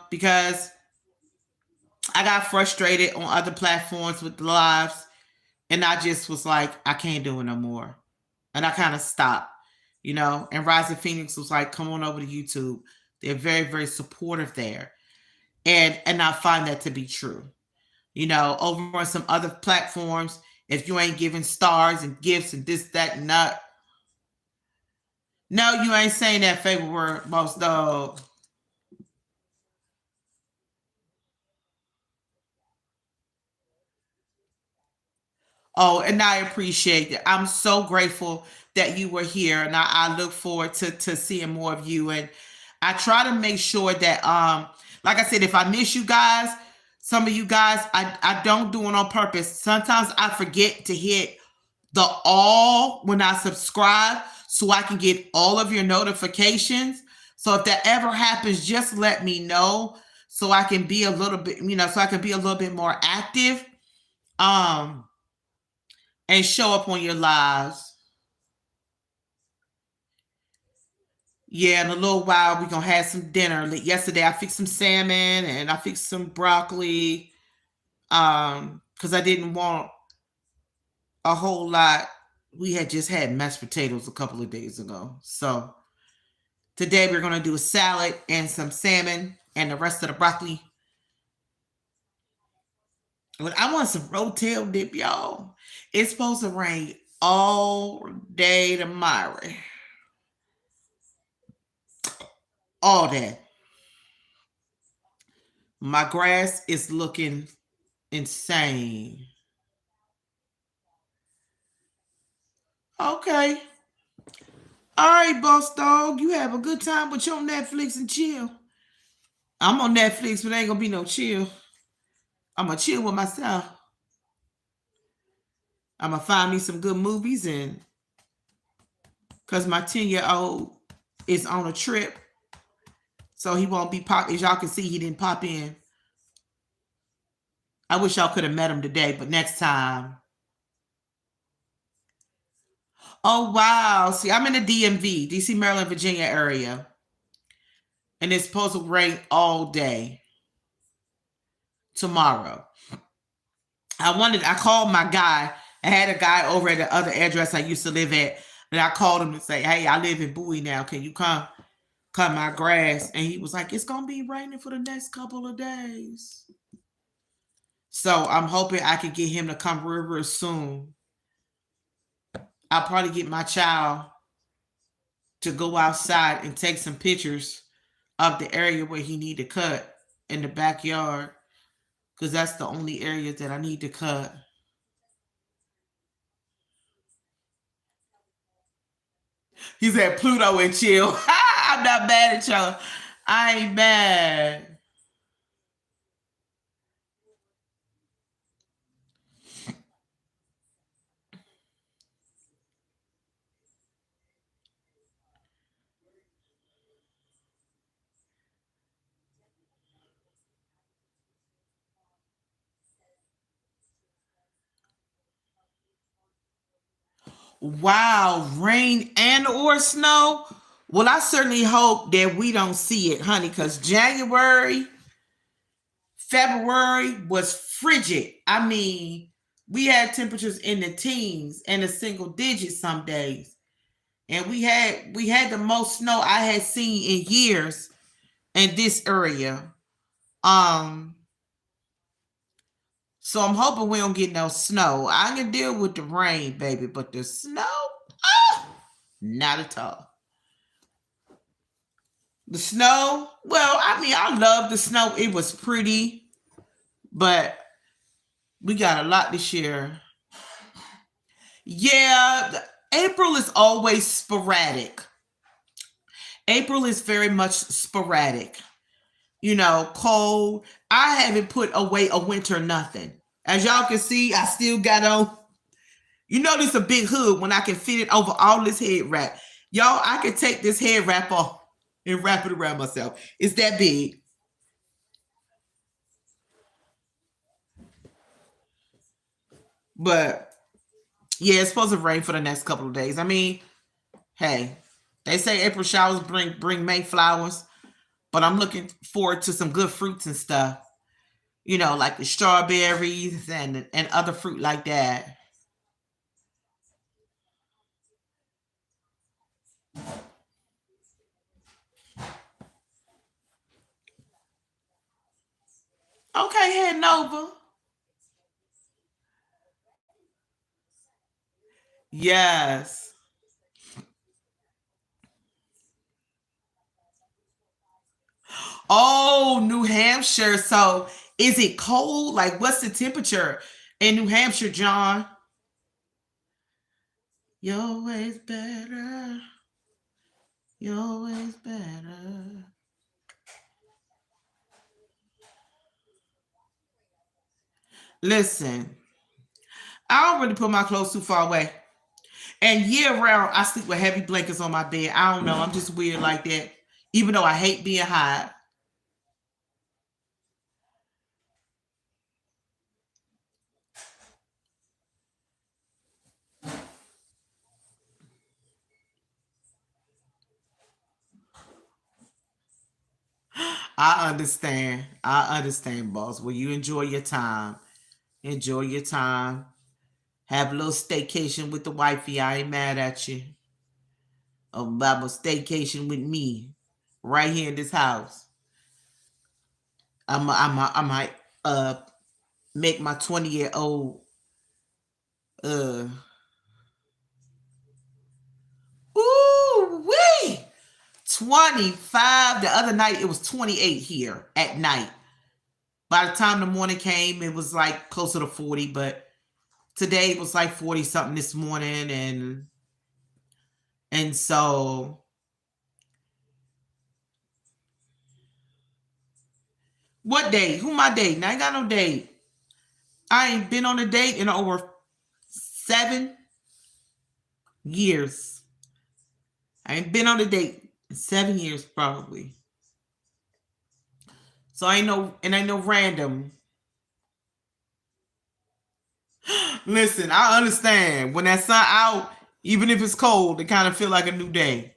because I got frustrated on other platforms with the lives and I just was like, I can't do it no more. And I kind of stopped, and Rising Phoenix was like, come on over to YouTube. They're very, very supportive there. And I find that to be true. Over on some other platforms, if you ain't giving stars and gifts and this, that, and that, no, you ain't saying that favorite word, most dog. Oh, and I appreciate it. I'm so grateful that you were here, and I look forward to seeing more of you. And I try to make sure that, like I said, if I miss you guys, some of you guys, I don't do it on purpose. Sometimes I forget to hit the all when I subscribe, so I can get all of your notifications. So if that ever happens, just let me know so I can be a little bit, so I can be a little bit more active. Um and show up on your lives. Yeah, in a little while we're gonna have some dinner. Like yesterday I fixed some salmon and I fixed some broccoli. Because I didn't want a whole lot. We had just had mashed potatoes a couple of days ago. So today we're gonna do a salad and some salmon and the rest of the broccoli. But I want some rotel dip, y'all. It's supposed to rain all day tomorrow. All that. My grass is looking insane. Okay. All right, boss dog, you have a good time with your Netflix and chill. I'm on Netflix, but ain't gonna be no chill. I'm gonna chill with myself. I'm gonna find me some good movies, and because my 10-year-old is on a trip, so he won't be pop. As y'all can see, he didn't pop in. I wish y'all could have met him today, but next time. Oh wow! See, I'm in the DMV, DC, Maryland, Virginia area, and it's supposed to rain all day tomorrow. I called my guy. I had a guy over at the other address I used to live at, and I called him and say, "Hey, I live in Bowie now. Can you come cut my grass?" And he was like, "It's gonna be raining for the next couple of days." So I'm hoping I can get him to come real soon. I'll probably get my child to go outside and take some pictures of the area where he need to cut in the backyard, because that's the only area that I need to cut. He's at Pluto and chill. I'm not mad at y'all. I ain't mad. Wow, rain and or snow. Well, I certainly hope that we don't see it, honey, because January, February was frigid. I mean, we had temperatures in the teens and the single digits some days. And we had the most snow I had seen in years in this area. Um, so I'm hoping we don't get no snow. I can deal with the rain, baby, but the snow, oh, not at all. The snow, well, I mean, I love the snow. It was pretty, but we got a lot this year. Yeah, April is always sporadic. April is very much sporadic. Cold. I haven't put away a winter nothing. As y'all can see, I still got on. This a big hood when I can fit it over all this head wrap. Y'all, I can take this head wrap off and wrap it around myself. It's that big. But yeah, it's supposed to rain for the next couple of days. I mean, hey, they say April showers bring May flowers, but I'm looking forward to some good fruits and stuff. Like the strawberries and other fruit like that. Okay, heading over. Yes. Oh, New Hampshire. So is it cold? Like, what's the temperature in New Hampshire, John? You're always better. You're always better. Listen, I don't really put my clothes too far away. And year round, I sleep with heavy blankets on my bed. I don't know. I'm just weird like that. Even though I hate being hot. I understand. I understand, boss. Well, you enjoy your time. Enjoy your time. Have a little staycation with the wifey. I ain't mad at you. About a staycation with me right here in this house. I might make my 20-year-old uh ooh wee 25. The other night it was 28 here at night. By the time the morning came, it was like closer to 40, but today it was like 40 something this morning, and And so, what date? Who my date? I ain't got no date. I ain't been on a date in over 7 years. I ain't been on a date in 7 years probably. So ain't no random. Listen, I understand when that sun out, even if it's cold, it kind of feel like a new day.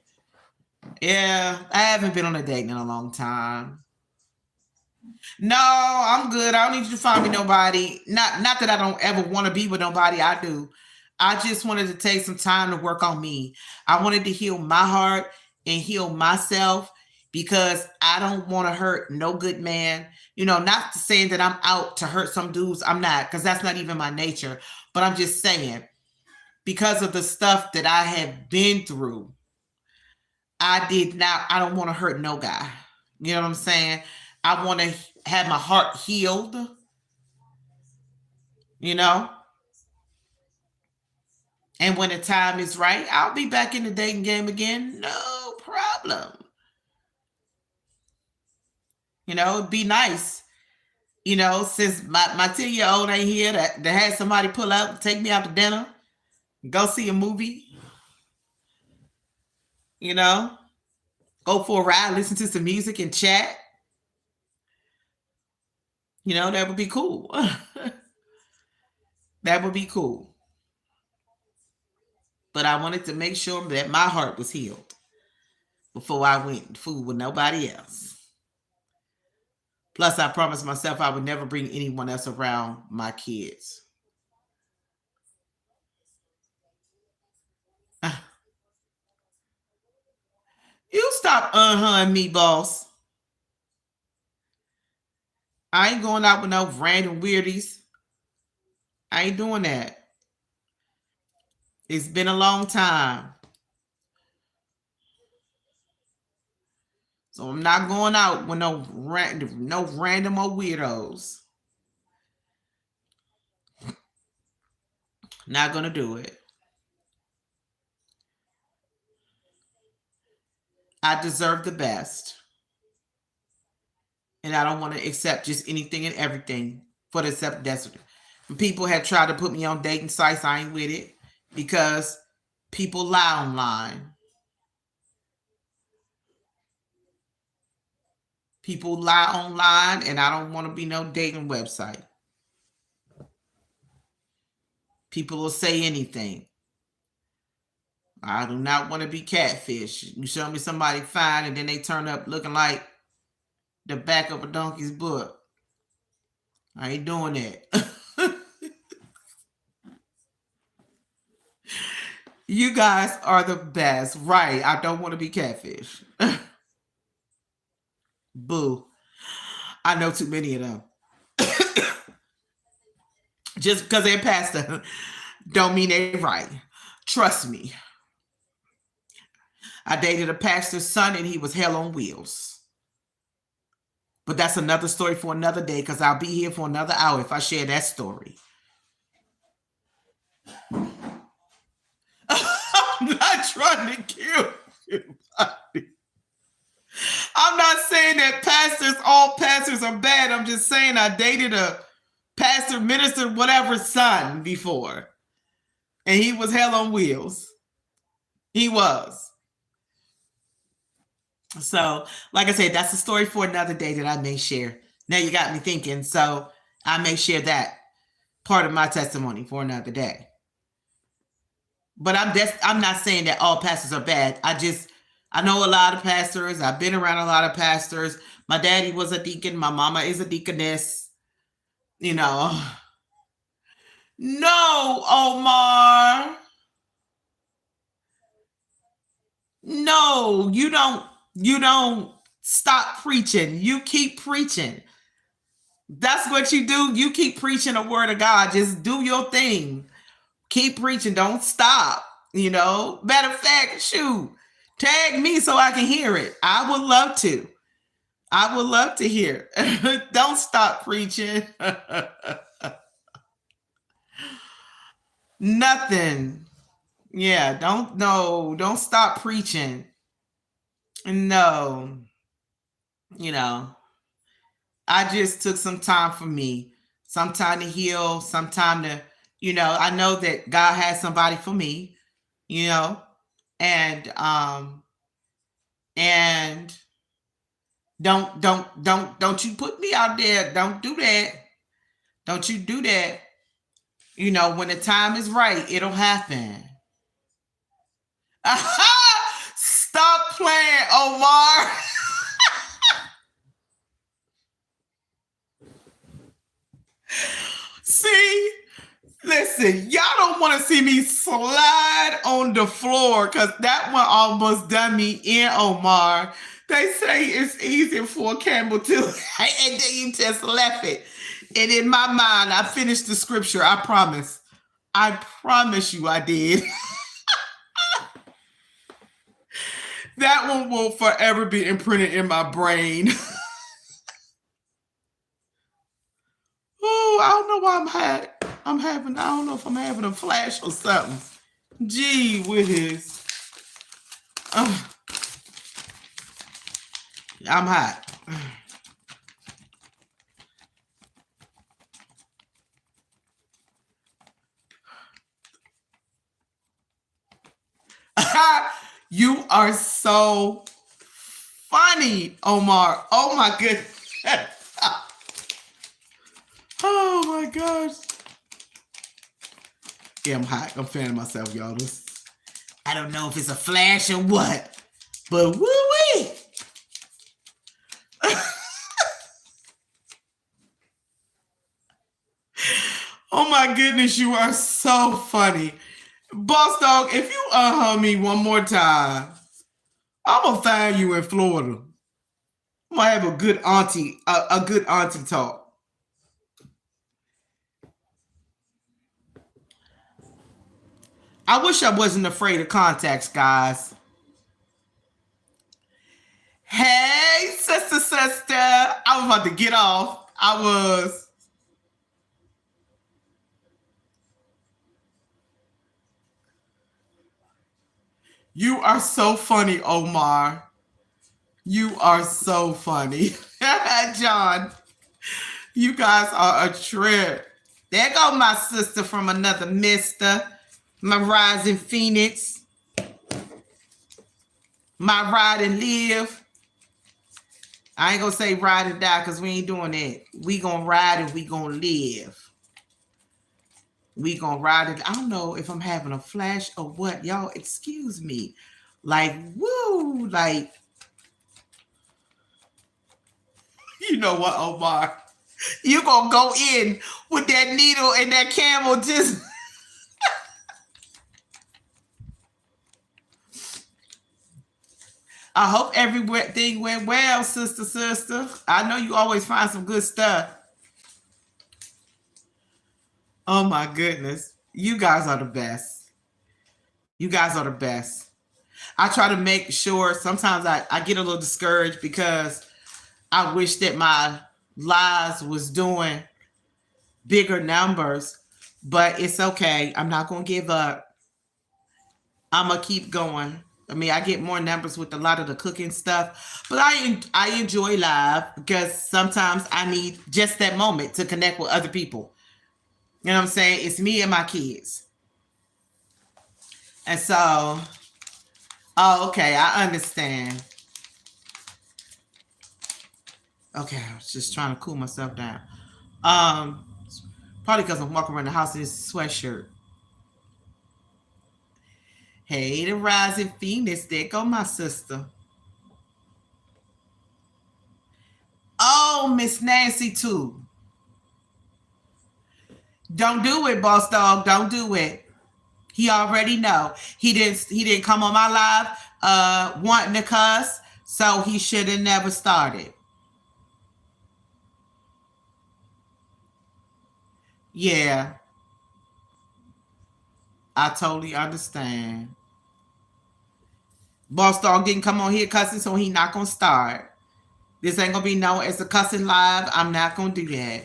Yeah, I haven't been on a date in a long time. No, I'm good. I don't need you to find me nobody. Not that I don't ever want to be with nobody. I do. I just wanted to take some time to work on me. I wanted to heal my heart and heal myself because I don't want to hurt no good man. Not saying that I'm out to hurt some dudes. I'm not, because that's not even my nature. But I'm just saying, because of the stuff that I have been through, I don't want to hurt no guy. You know what I'm saying? I want to have my heart healed, you know? And when the time is right, I'll be back in the dating game again. No problem. It'd be nice. Since my 10-year-old ain't here, to have somebody pull up, take me out to dinner, go see a movie, you know, go for a ride, listen to some music and chat. That would be cool. That would be cool. But I wanted to make sure that my heart was healed before I went fool with nobody else. Plus, I promised myself I would never bring anyone else around my kids. You stop me, boss. I ain't going out with no random weirdies. I ain't doing that. It's been a long time. So I'm not going out with no random or weirdos. Not gonna do it. I deserve the best. And I don't want to accept just anything and everything for the accept destiny. When people have tried to put me on dating sites, I ain't with it because people lie online. People lie online, and I don't want to be no dating website. People will say anything. I do not want to be catfish. You show me somebody fine, and then they turn up looking like the back of a donkey's butt. I ain't doing that. You guys are the best. Right. I don't want to be catfish. Boo. I know too many of them. Just because they're pastor don't mean they're right. Trust me. I dated a pastor's son and he was hell on wheels. But that's another story for another day because I'll be here for another hour if I share that story. I'm not trying to kill you. I'm not saying that all pastors are bad. I'm just saying I dated a pastor, minister, whatever son before. And he was hell on wheels. He was. So, like I said, that's a story for another day that I may share. Now you got me thinking. So I may share that part of my testimony for another day. But I'm not saying that all pastors are bad. I know a lot of pastors. I've been around a lot of pastors. My daddy was a deacon. My mama is a deaconess. No, Omar. No, you don't stop preaching. You keep preaching. That's what you do. You keep preaching the word of God. Just do your thing. Keep preaching. Don't stop. Matter of fact, shoot, tag me so I can hear it. I would love to. I would love to hear. Don't stop preaching. Nothing. Yeah, don't no, don't stop preaching. No, you know, I just took some time for me, some time to heal, some time to, I know that God has somebody for me, you know, and and don't you put me out there. Don't do that. Don't you do that. When the time is right, it'll happen. Stop playing, Omar. See, listen, y'all don't want to see me slide on the floor because that one almost done me in, Omar. They say it's easy for a camel to, and then you just left it. And in my mind, I finished the scripture. I promise. I promise you I did. That one will forever be imprinted in my brain. Oh, I don't know why I don't know if I'm having a flash or something. Gee whiz. I'm hot. You are so funny, Omar. Oh my goodness. Oh my gosh. Yeah, I'm hot. I'm fanning myself, y'all. I don't know if it's a flash or what, but woo-wee. Oh my goodness, you are so funny. Boss Dog, if you me one more time, I'm gonna find you in Florida. I'm gonna have a good auntie talk. I wish I wasn't afraid of contacts, guys. Hey, sister. I was about to get off. I was. You are so funny, Omar. You are so funny. John, you guys are a trip. There go my sister from another mister. My rising phoenix. My ride and live. I ain't gonna say ride and die because we ain't doing that. We gonna ride and we gonna live. We gonna ride it. I don't know if I'm having a flash or what. Y'all, excuse me. Like, woo, like, you know what, Omar? You gonna go in with that needle and that camel just. I hope everything went well, sister. I know you always find some good stuff. Oh my goodness. You guys are the best. You guys are the best. I try to make sure sometimes I get a little discouraged because I wish that my lives was doing bigger numbers, but it's okay. I'm not going to give up. I'm going to keep going. I mean, I get more numbers with a lot of the cooking stuff, but I enjoy live because sometimes I need just that moment to connect with other people. You know what I'm saying? It's me and my kids. And so, oh, okay, I understand. Okay, I was just trying to cool myself down. Probably because I'm walking around the house in this sweatshirt. Hey, the rising phoenix. There go my sister. Oh, Miss Nancy too. Don't do it, boss dog. Don't do it. He already know. He didn't come on my live wanting to cuss, so he should have never started. Yeah, I totally understand. Boss dog didn't come on here cussing, so he not gonna start. This ain't gonna be known as a cussing live. I'm not gonna do that.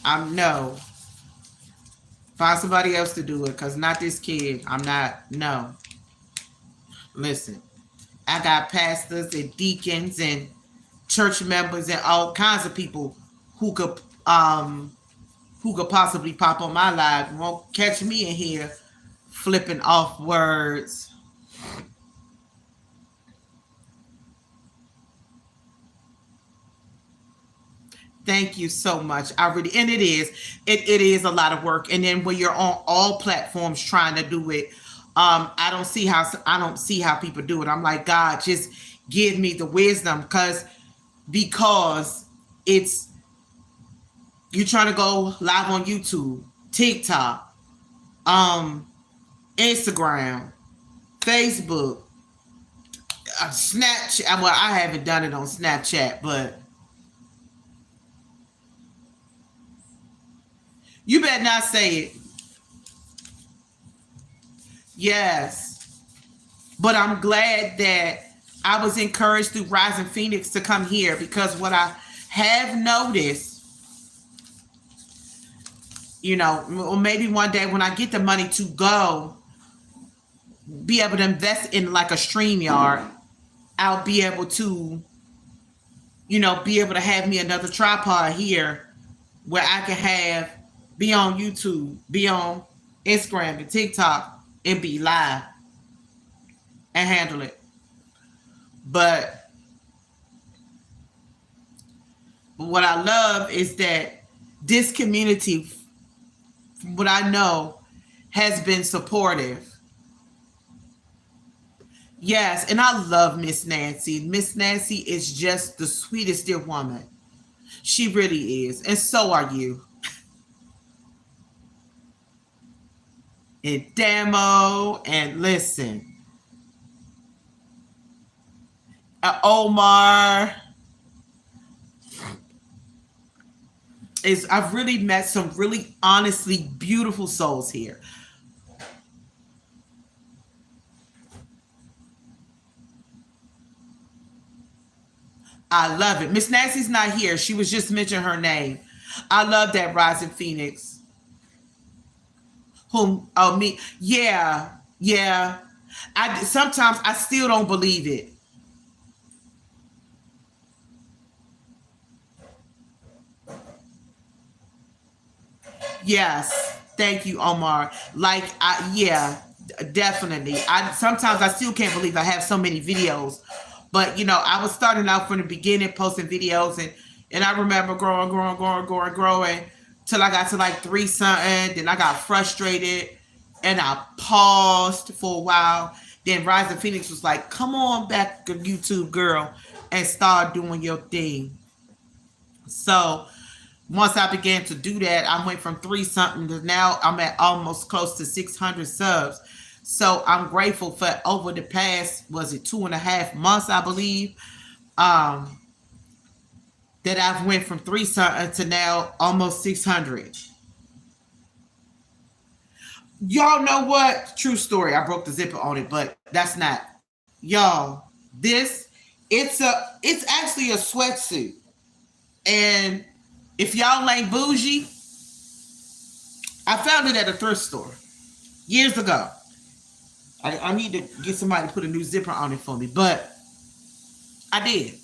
I'm no. Find somebody else to do it, because not this kid. I'm not, no. Listen, I got pastors and deacons and church members and all kinds of people who could um who could possibly pop on my live. Won't catch me in here flipping off words. Thank you so much. I really, and it is a lot of work. And then when you're on all platforms trying to do it, I don't see how people do it. I'm like, God, just give me the wisdom, because it's, you're trying to go live on YouTube, TikTok, Instagram, Facebook, Snapchat. Well, I haven't done it on Snapchat, but you better not say it. Yes. But I'm glad that I was encouraged through Rising Phoenix to come here, because what I have noticed, or maybe one day when I get the money to go be able to invest in like a StreamYard, I'll be able to, be able to have me another tripod here where I can be on YouTube, be on Instagram and TikTok, and be live and handle it. But what I love is that this community, from what I know, has been supportive. Yes, and I love Miss Nancy. Miss Nancy is just the sweetest dear woman. She really is. And so are you. And Damo, and listen, Omar. I've really met some really honestly beautiful souls here. I love it. Miss Nancy's not here. She was just mentioning her name. I love that, Rising Phoenix. Whom? Oh, me. Yeah, yeah. I sometimes I still don't believe it. Yes, thank you, Omar. Yeah, definitely. I sometimes I still can't believe I have so many videos, but I was starting out from the beginning, posting videos, and I remember growing till I got to like three something. Then I got frustrated, and I paused for a while. Then Rising Phoenix was like, "Come on back to YouTube, girl, and start doing your thing." So once I began to do that, I went from three something to now I'm at almost close to 600 subs. So I'm grateful for over the past, was it 2.5 months, I believe, um, that I've went from three something to now almost 600. Y'all know what? True story. I broke the zipper on it, but that's not. Y'all, this, it's actually a sweatsuit. And if y'all ain't bougie, I found it at a thrift store years ago. I need to get somebody to put a new zipper on it for me, but I did.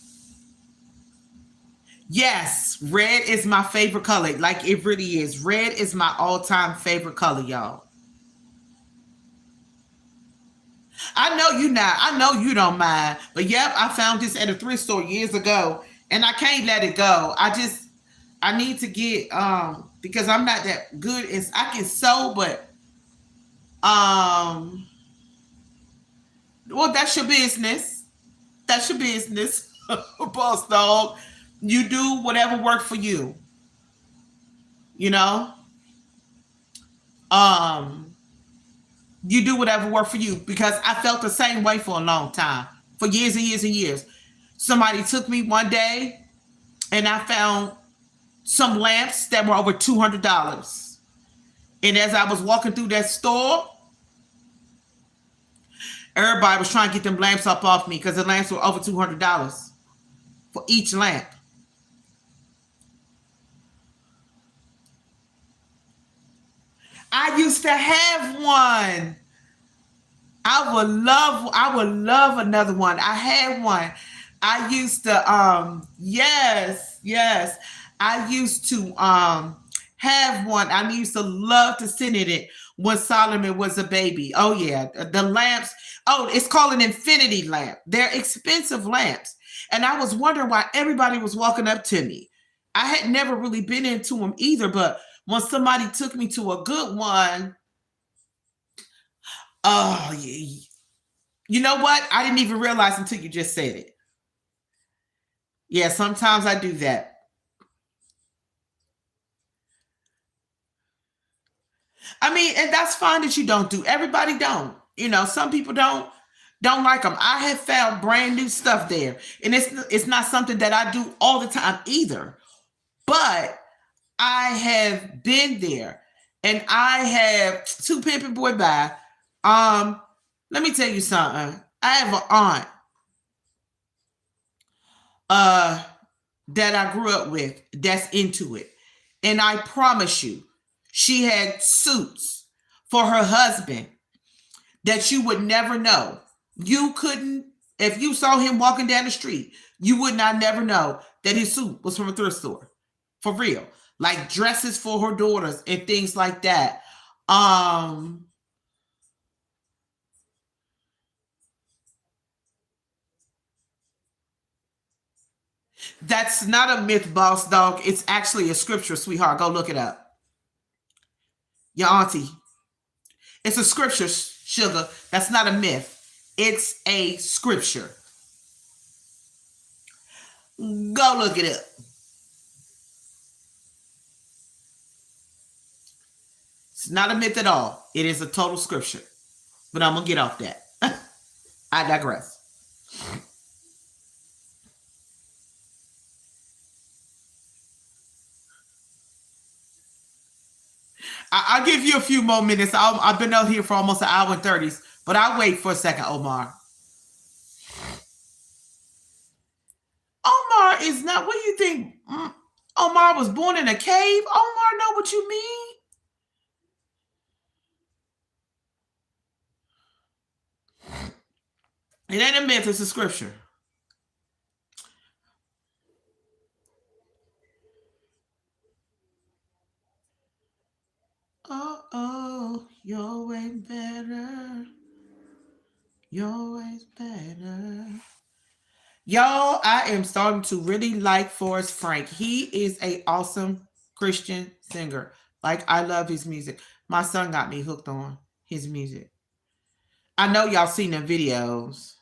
Yes, red is my favorite color. Like, it really is. Red is my all-time favorite color, y'all. I know you not. I know you don't mind. But yep, I found this at a thrift store years ago, and I can't let it go. I need to get because I'm not that good as I can sew, but um well, that's your business. That's your business. Boss dog. You do whatever works for you. You know? Um you do whatever works for you, because I felt the same way for a long time. For years and years and years. Somebody took me one day and I found some lamps that were over $200. And as I was walking through that store, everybody was trying to get them lamps up off me, because the lamps were over $200 for each lamp. I used to have one. I would love another one. I had one. I used to yes, yes. I used to have one. I used to love to sit in it when Solomon was a baby. Oh yeah, the lamps. Oh, it's called an infinity lamp. They're expensive lamps. And I was wondering why everybody was walking up to me. I had never really been into them either, but when somebody took me to a good one, oh, you know what? I didn't even realize until you just said it. Yeah, sometimes I do that. I mean, and that's fine that you don't do. Everybody don't. You know, some people don't like them. I have found brand new stuff there, and it's not something that I do all the time either. But I have been there, and I have two pimping boy bye. Um, Let me tell you something. I have an aunt. Uh, that I grew up with that's into it. And I promise you, she had suits for her husband that you would never know. You couldn't, if you saw him walking down the street, you would not never know that his suit was from a thrift store. For real. Like dresses for her daughters and things like that. Um, that's not a myth, boss dog. It's actually a scripture, sweetheart. Go look it up. Your auntie. It's a scripture, sugar. That's not a myth. It's a scripture. Go look it up. It's not a myth at all. It is a total scripture. But I'm going to get off that. I digress. I'll give you a few more minutes. I've been out here for almost an hour and 30, but I'll wait for a second, Omar. Omar is not, what do you think? Omar was born in a cave? Omar know what you mean? It ain't a myth, it's a scripture. Oh, you're way better. You're always better. Y'all, I am starting to really like Forrest Frank. He is a awesome Christian singer. Like I love his music. My son got me hooked on his music. I know y'all seen the videos.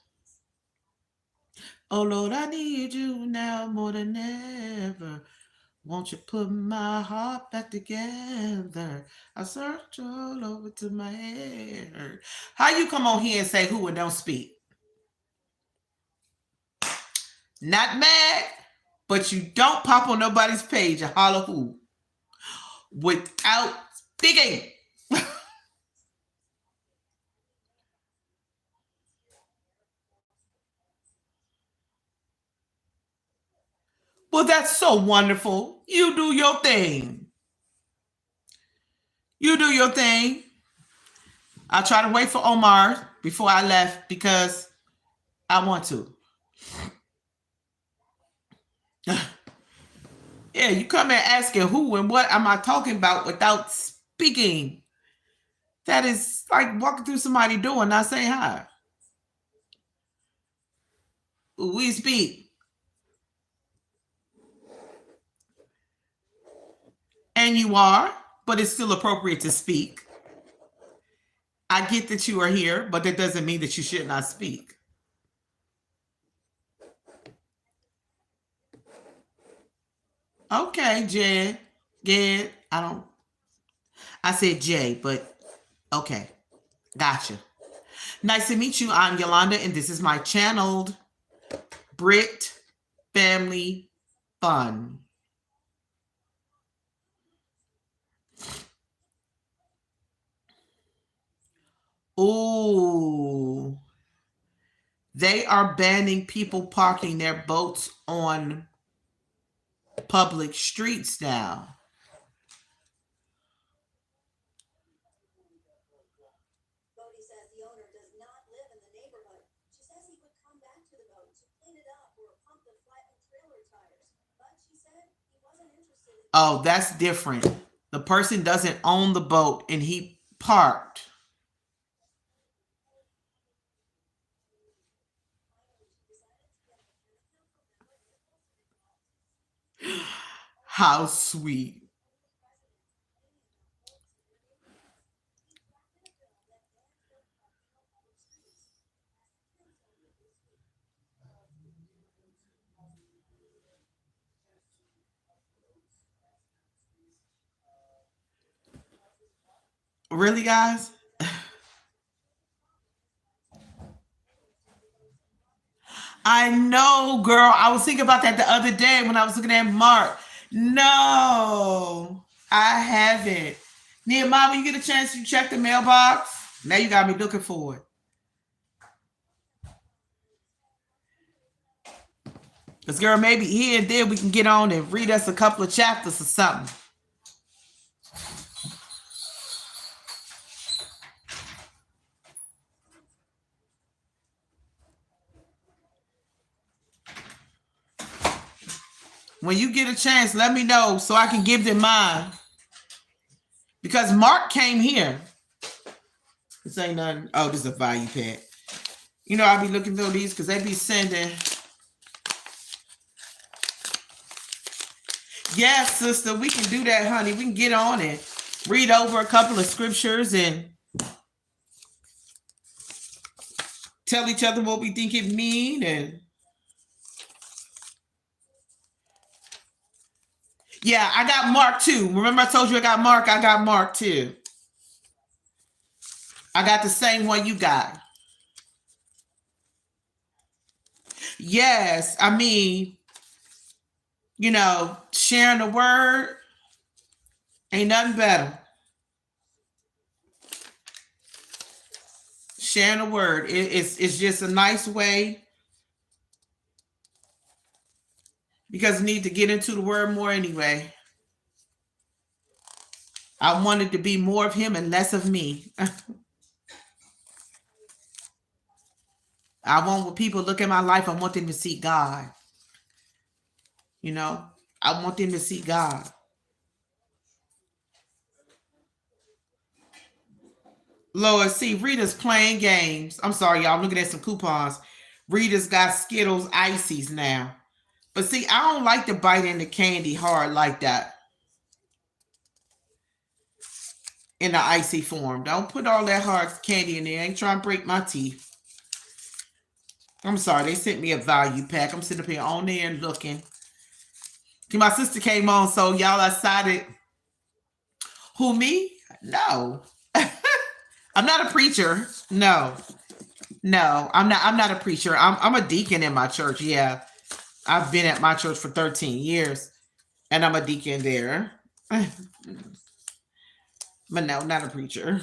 Oh Lord, I need you now more than ever. Won't you put my heart back together? I search all over to my head. How you come on here and say who and don't speak? Not mad, but you don't pop on nobody's page and holler who without speaking. Well, that's so wonderful. You do your thing. You do your thing. I try to wait for Omar before I left because I want to. Yeah, you come in asking who and what am I talking about without speaking. That is like walking through somebody's door and not saying hi. We speak. And you are, but it's still appropriate to speak. I get that you are here, but that doesn't mean that you should not speak. Okay, Jed. Jed. I don't. I said Jay, but okay. Gotcha. Nice to meet you. I'm Yolanda, and this is my channeled Britt Family Fun. Ooh. They are banning people parking their boats on public streets now. Oh, that's different. The person doesn't own the boat and he parked. How sweet. Really, guys? I know, girl. I was thinking about that the other day when I was looking at Mark. No, I haven't. Nehemiah, when you get a chance, you check the mailbox. Now you got me looking for it. Because, girl, maybe here and there we can get on and read us a couple of chapters or something. When you get a chance, let me know so I can give them mine. Because Mark came here. This ain't nothing. Oh, this is a value pack. You know, I'll be looking through these because they be sending. Yes, sister, we can do that, honey. We can get on it. Read over a couple of scriptures and tell each other what we think it mean. And yeah, I got Mark too. Remember I told you I got Mark? I got Mark too. I got the same one you got. Yes, I mean, you know, sharing the word ain't nothing better. Sharing the word. It's just a nice way because I need to get into the word more anyway. I wanted to be more of him and less of me. I want when people look at my life, I want them to see God. You know, I want them to see God. Lord, see, Rita's playing games. I'm sorry, y'all. I'm looking at some coupons. Rita's got Skittles Ices now. But see, I don't like to bite into candy hard like that in the icy form. Don't put all that hard candy in there. I ain't trying to break my teeth. I'm sorry, they sent me a value pack. I'm sitting up here on there and looking. My sister came on, so y'all decided who me? No. I'm not a preacher. No. No, I'm not a preacher. I'm a deacon in my church. Yeah. I've been at my church for 13 years and I'm a deacon there. But no, not a preacher.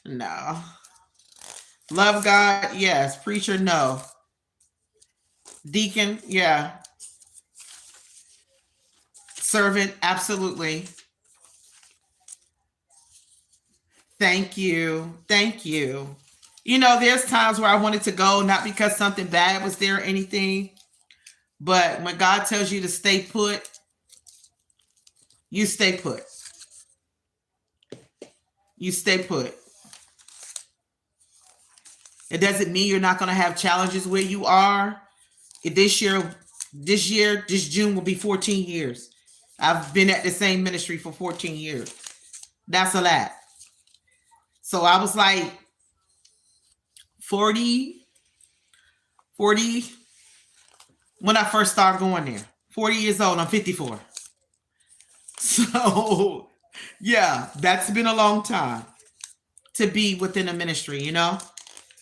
No. Love God, yes. Preacher, no. Deacon, yeah. Servant, absolutely. Thank you. Thank you. You know, there's times where I wanted to go, not because something bad was there or anything, but when God tells you to stay put, you stay put. You stay put. It doesn't mean you're not going to have challenges where you are. This June will be 14 years. I've been at the same ministry for 14 years. That's a lot. So I was like 40 when I first started going there. 40 years old, I'm 54. So yeah, that's been a long time to be within a ministry, you know?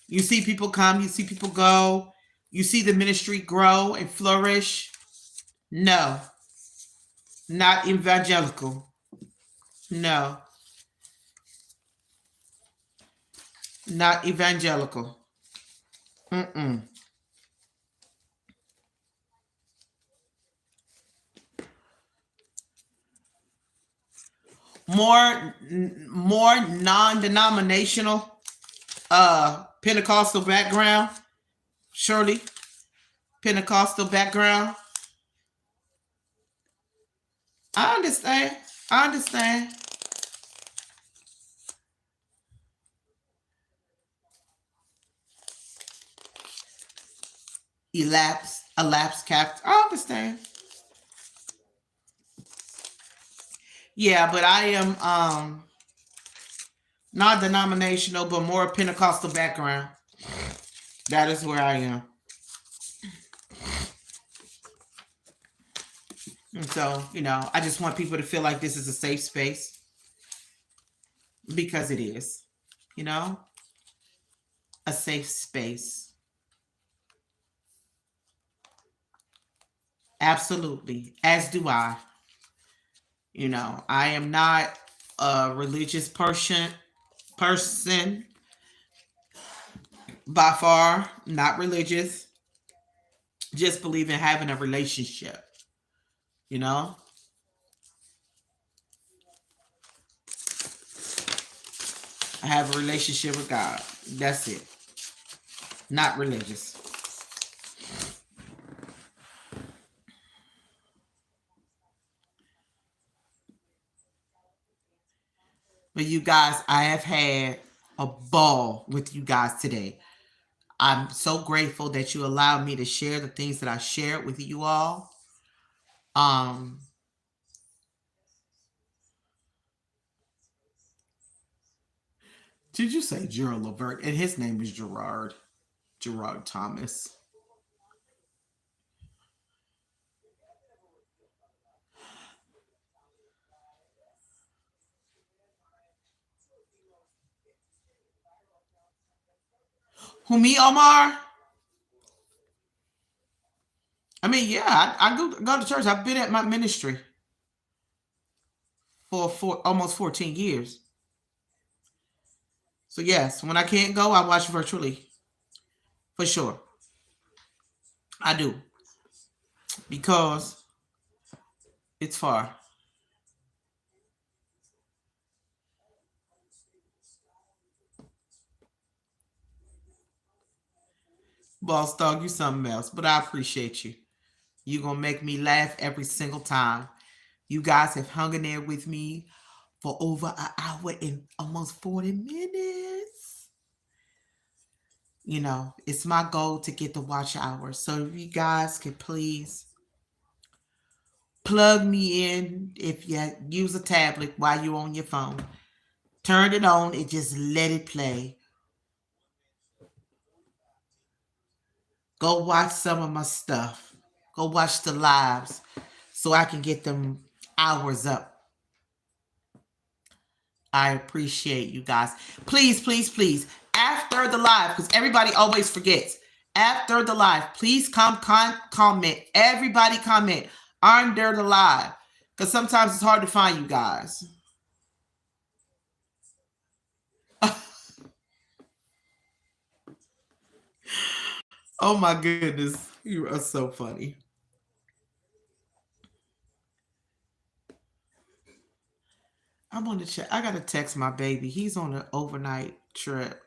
You see people come, you see people go, you see the ministry grow and flourish. No, not evangelical. No, not evangelical. Mm-mm. more non-denominational Pentecostal background. Shirley, Pentecostal background. I understand. I understand. Elapsed cap. I understand. Yeah, but I am non-denominational, but more Pentecostal background. That is where I am. And so, I just want people to feel like this is a safe space because it is, a safe space. Absolutely. As do I. I am not a religious person by far, not religious. Just believe in having a relationship. I have a relationship with God. That's it. Not religious. But you guys, I have had a ball with you guys today. I'm so grateful that you allowed me to share the things that I shared with you all. Did you say Gerald Levert? And his name is Gerard Thomas. Who, me, Omar? I mean, yeah, I go to church. I've been at my ministry for almost 14 years. So yes, when I can't go, I watch virtually. For sure. I do. Because it's far. Boss dog, you something else. But I appreciate you. You're going to make me laugh every single time. You guys have hung in there with me for over an hour and almost 40 minutes. It's my goal to get the watch hour. So if you guys could please plug me in if you use a tablet while you're on your phone. Turn it on and just let it play. Go watch some of my stuff. Go watch the lives so I can get them hours up. I appreciate you guys. Please, please, please, after the live, because everybody always forgets. After the live, please comment. Everybody comment under the live, because sometimes it's hard to find you guys. Oh my goodness, you are so funny. I'm on the chat. I gotta text my baby. He's on an overnight trip.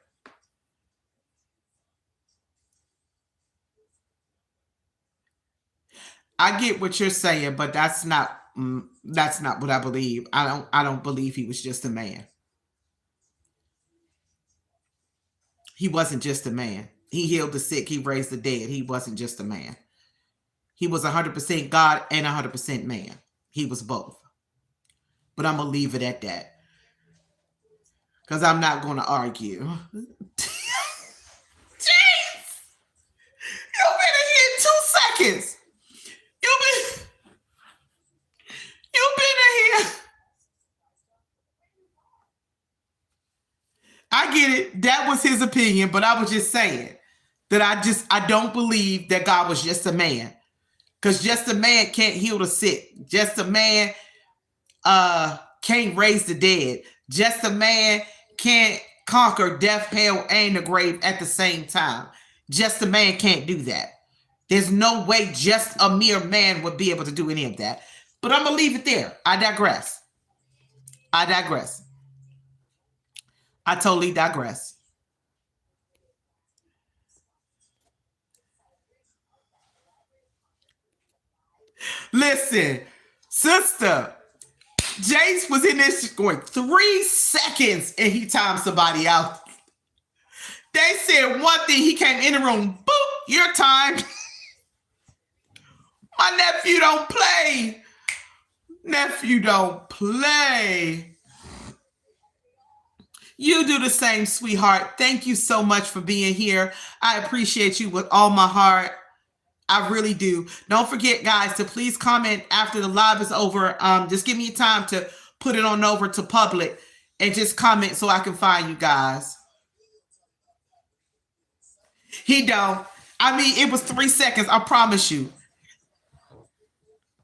I get what you're saying, but that's not what I believe. I don't believe he was just a man. He wasn't just a man. He healed the sick. He raised the dead. He wasn't just a man. He was 100% God and 100% man. He was both. But I'm going to leave it at that. Because I'm not going to argue. Jeez! You've been in here 2 seconds. You've been in here. I get it. That was his opinion, but I was just saying that I don't believe that God was just a man. Because just a man can't heal the sick. Just a man can't raise the dead. Just a man can't conquer death, hell, and the grave at the same time. Just a man can't do that. There's no way just a mere man would be able to do any of that. But I'm going to leave it there. I digress. I digress. I totally digress. Listen, sister, Jace was in this going 3 seconds and he timed somebody out. They said one thing, he came in the room, boop, your time. My nephew don't play. Nephew don't play. You do the same, sweetheart. Thank you so much for being here. I appreciate you with all my heart. I really do. Don't forget, guys, to please comment after the live is over. Just give me time to put it on over to public and just comment so I can find you guys. He don't. I mean, it was 3 seconds. I promise you.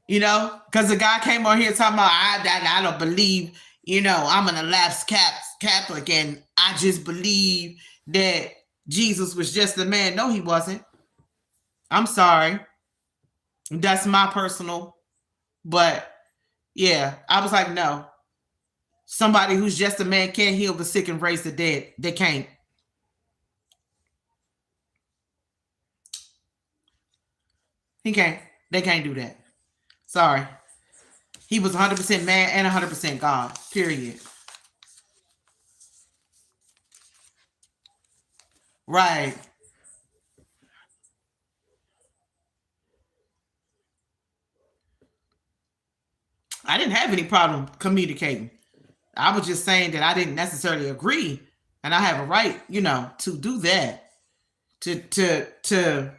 You know, because the guy came on here talking about I don't believe. You know, I'm an elapsed Catholic, and I just believe that Jesus was just a man. No, he wasn't. I'm sorry. That's my personal. But yeah, I was like, no. Somebody who's just a man can't heal the sick and raise the dead. They can't. He can't. They can't do that. Sorry. He was 100% man and 100% God. Period. Right. I didn't have any problem communicating. I was just saying that I didn't necessarily agree, and I have a right, you know, to do that, to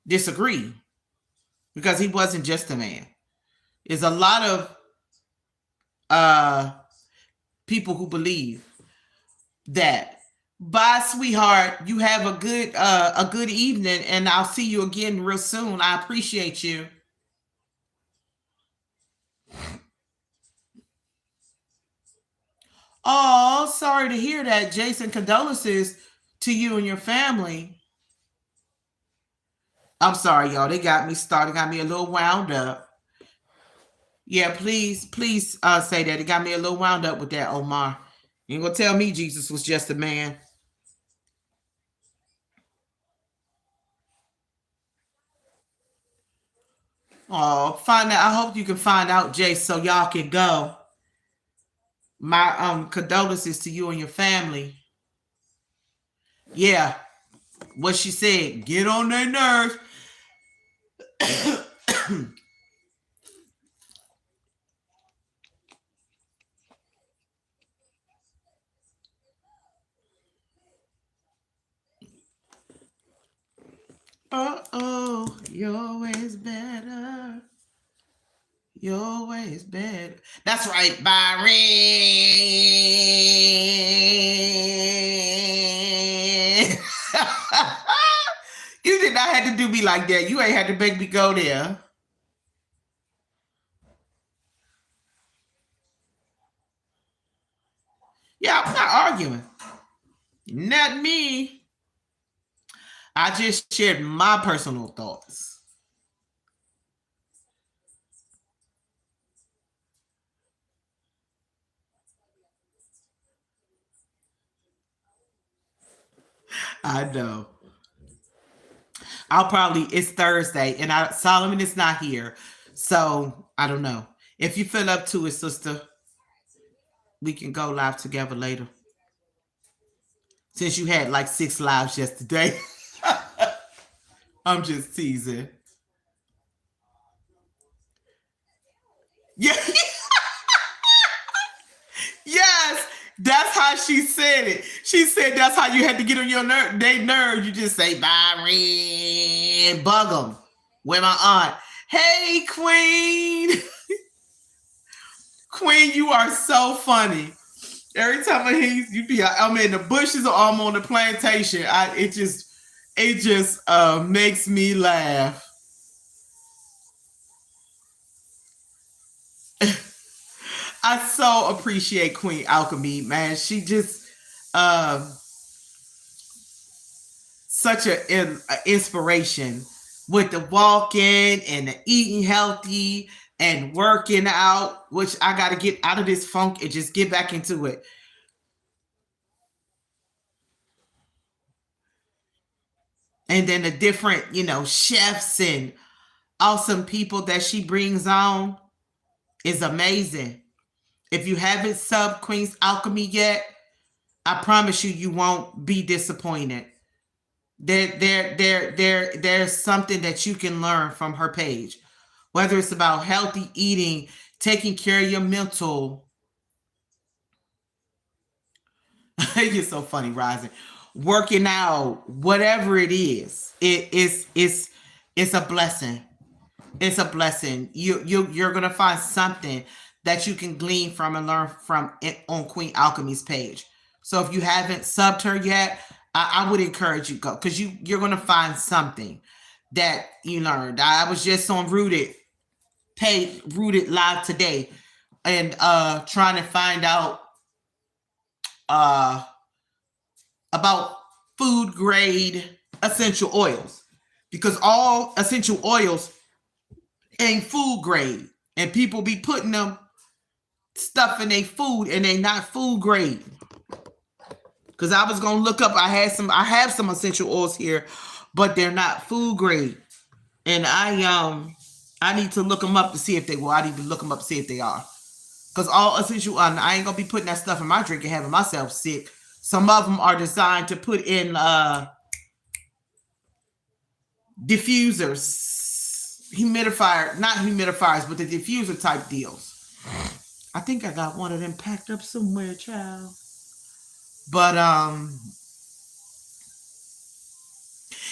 disagree, because he wasn't just a man. There's a lot of people who believe that. Bye, sweetheart. You have a good evening, and I'll see you again real soon. I appreciate you. Oh, sorry to hear that, Jason. Condolences to you and your family. I'm sorry, y'all. They got me started, got me a little wound up. Yeah, please say that. It got me a little wound up with that, Omar. You ain't gonna tell me Jesus was just a man. Oh, find out. I hope you can find out, Jay, so y'all can go. My condolences to you and your family. Yeah, what she said. Get on their nerves. Oh, you're always better. You're always better. That's right, Byron. You did not have to do me like that. You ain't had to make me go there. Yeah, I'm not arguing. Not me. I just shared my personal thoughts. I know. It's Thursday and Solomon is not here. So I don't know. If you feel up to it, sister, we can go live together later. Since you had like 6 lives yesterday. I'm just teasing. Yeah. Yes, that's how she said it. She said that's how you had to get on your they nerves. You just say Byron, bug them. Where my aunt? Hey, Queen. Queen, you are so funny. Every time I hear you be, I'm in the bushes or I'm on the plantation. It just makes me laugh. I so appreciate Queen Alchemy, man. She just um such an inspiration with the walking and the eating healthy. and working out, which I got to get out of this funk and just get back into it. And then the different, chefs and awesome people that she brings on is amazing. If you haven't subbed Queen's Alchemy yet, I promise you, you won't be disappointed. There's something that you can learn from her page, whether it's about healthy eating, taking care of your mental. You're so funny, Rising. Working out, whatever it is, it's a blessing. It's a blessing. You're gonna find something that you can glean from and learn from it on Queen Alchemy's page. So if you haven't subbed her yet, I would encourage you go, because you're gonna find something that you learned. I was just on Rooted live today, and trying to find out uh about food grade essential oils, because all essential oils ain't food grade, and people be putting them stuff in their food and they not food grade. Because I was gonna look up, I have some essential oils here, but they're not food grade, and I need to look them up to see if they will. I need to look them up to see if they are. Because all essential, I ain't gonna be putting that stuff in my drink and having myself sick. Some of them are designed to put in diffusers, not humidifiers, but the diffuser type deals. I think I got one of them packed up somewhere, child. But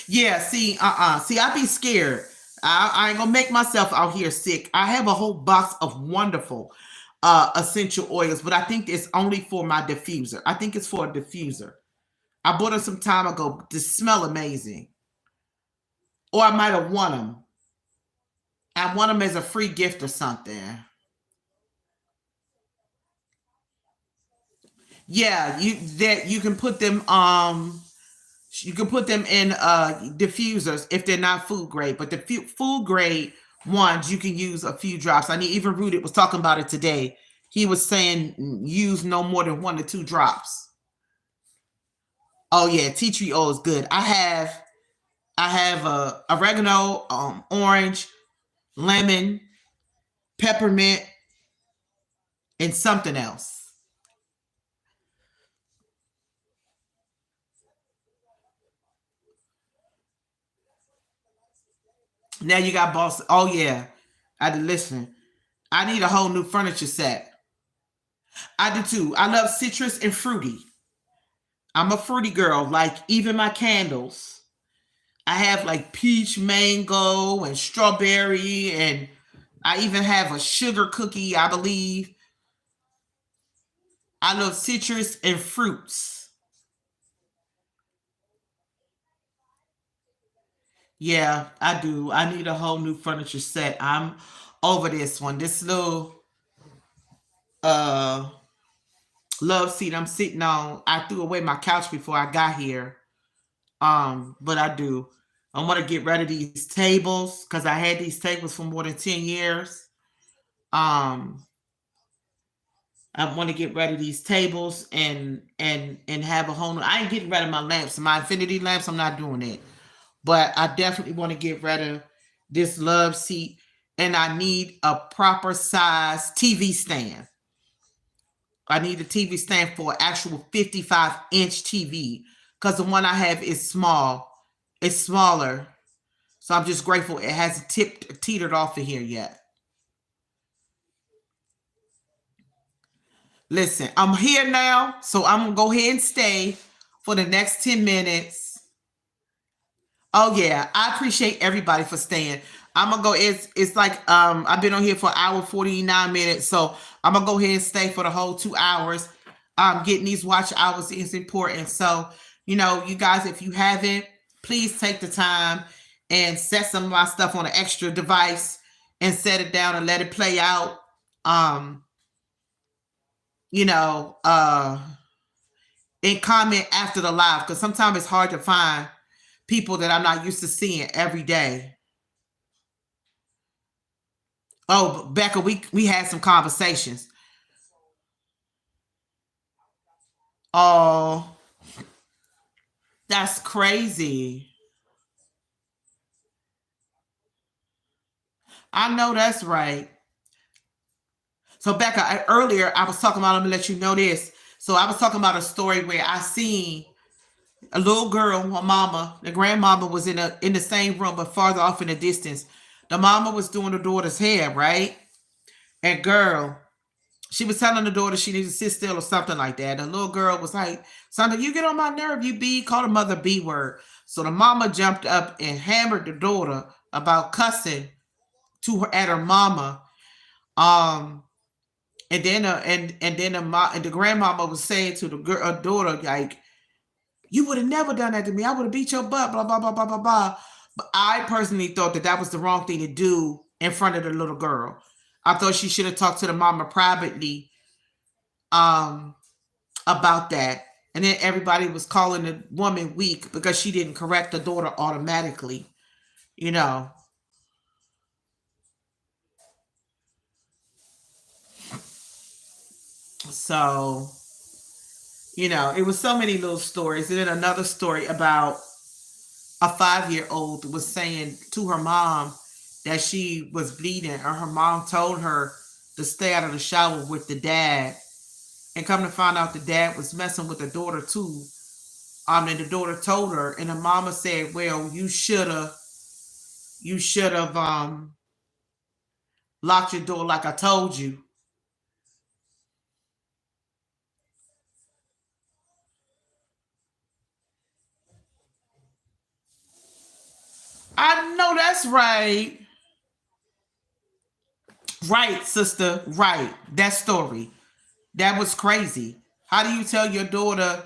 yeah, see, I be scared. I ain't gonna make myself out here sick. I have a whole box of wonderful essential oils, but I think it's only for my diffuser. I think it's for a diffuser. I bought them some time ago. They smell amazing. Or I might have won them. I won them as a free gift or something. Yeah, you can put them in diffusers if they're not food grade, but the food grade ones you can use a few drops. I mean, even Rooted was talking about it today. He was saying use no more than 1 to 2 drops. Oh yeah, tea tree oil is good. I have oregano, orange, lemon, peppermint, and something else. Now you got boss. Oh yeah, listen. I need a whole new furniture set. I do too. I love citrus and fruity. I'm a fruity girl. Like even my candles, I have like peach, mango, and strawberry, and I even have a sugar cookie, I believe. I love citrus and fruits. Yeah, I do. I need a whole new furniture set. I'm over this one. This little uh love seat I'm sitting on. I threw away my couch before I got here. But I do. I want to get rid of these tables because I had these tables for more than 10 years. Um, I want to get rid of these tables and have a whole new, I ain't getting rid of my lamps. My infinity lamps, I'm not doing it. But I definitely want to get rid of this love seat, and I need a proper size TV stand. I need a TV stand for an actual 55-inch TV because the one I have is small. It's smaller. So I'm just grateful it hasn't teetered off of here yet. Listen, I'm here now, so I'm gonna go ahead and stay for the next 10 minutes. Oh yeah, I appreciate everybody for staying. I'm gonna go. It's like I've been on here for an hour 49 minutes, so I'm gonna go ahead and stay for the whole 2 hours. Getting these watch hours is important. So you guys, if you haven't, please take the time and set some of my stuff on an extra device and set it down and let it play out. Um, you know, uh, and comment after the live, because sometimes it's hard to find people that I'm not used to seeing every day. Oh, Becca, we had some conversations. Oh, that's crazy. I know that's right. So Becca, earlier I was talking about. Let me let you know this. So I was talking about a story where I seen a little girl, her mama, the grandmama was in the same room but farther off in the distance. The mama was doing the daughter's hair, right? And girl, she was telling the daughter she needed to sit still or something like that. The little girl was like, "Sandra, you get on my nerve, you B." Called her mother B word. So the mama jumped up and hammered the daughter about cussing to her at her mama. Um, and then the grandmama was saying to the girl, her daughter, like, "You would have never done that to me. I would have beat your butt." Blah blah blah blah blah blah. But I personally thought that that was the wrong thing to do in front of the little girl. I thought she should have talked to the mama privately, um, about that. And then everybody was calling the woman weak because she didn't correct the daughter automatically. You know. So, it was so many little stories. And then another story about a 5-year old was saying to her mom that she was bleeding, or her mom told her to stay out of the shower with the dad. And come to find out, the dad was messing with the daughter too. And the daughter told her, and the mama said, "Well, you should have locked your door like I told you." I know that's right. Right, sister. Right. That story. That was crazy. How do you tell your daughter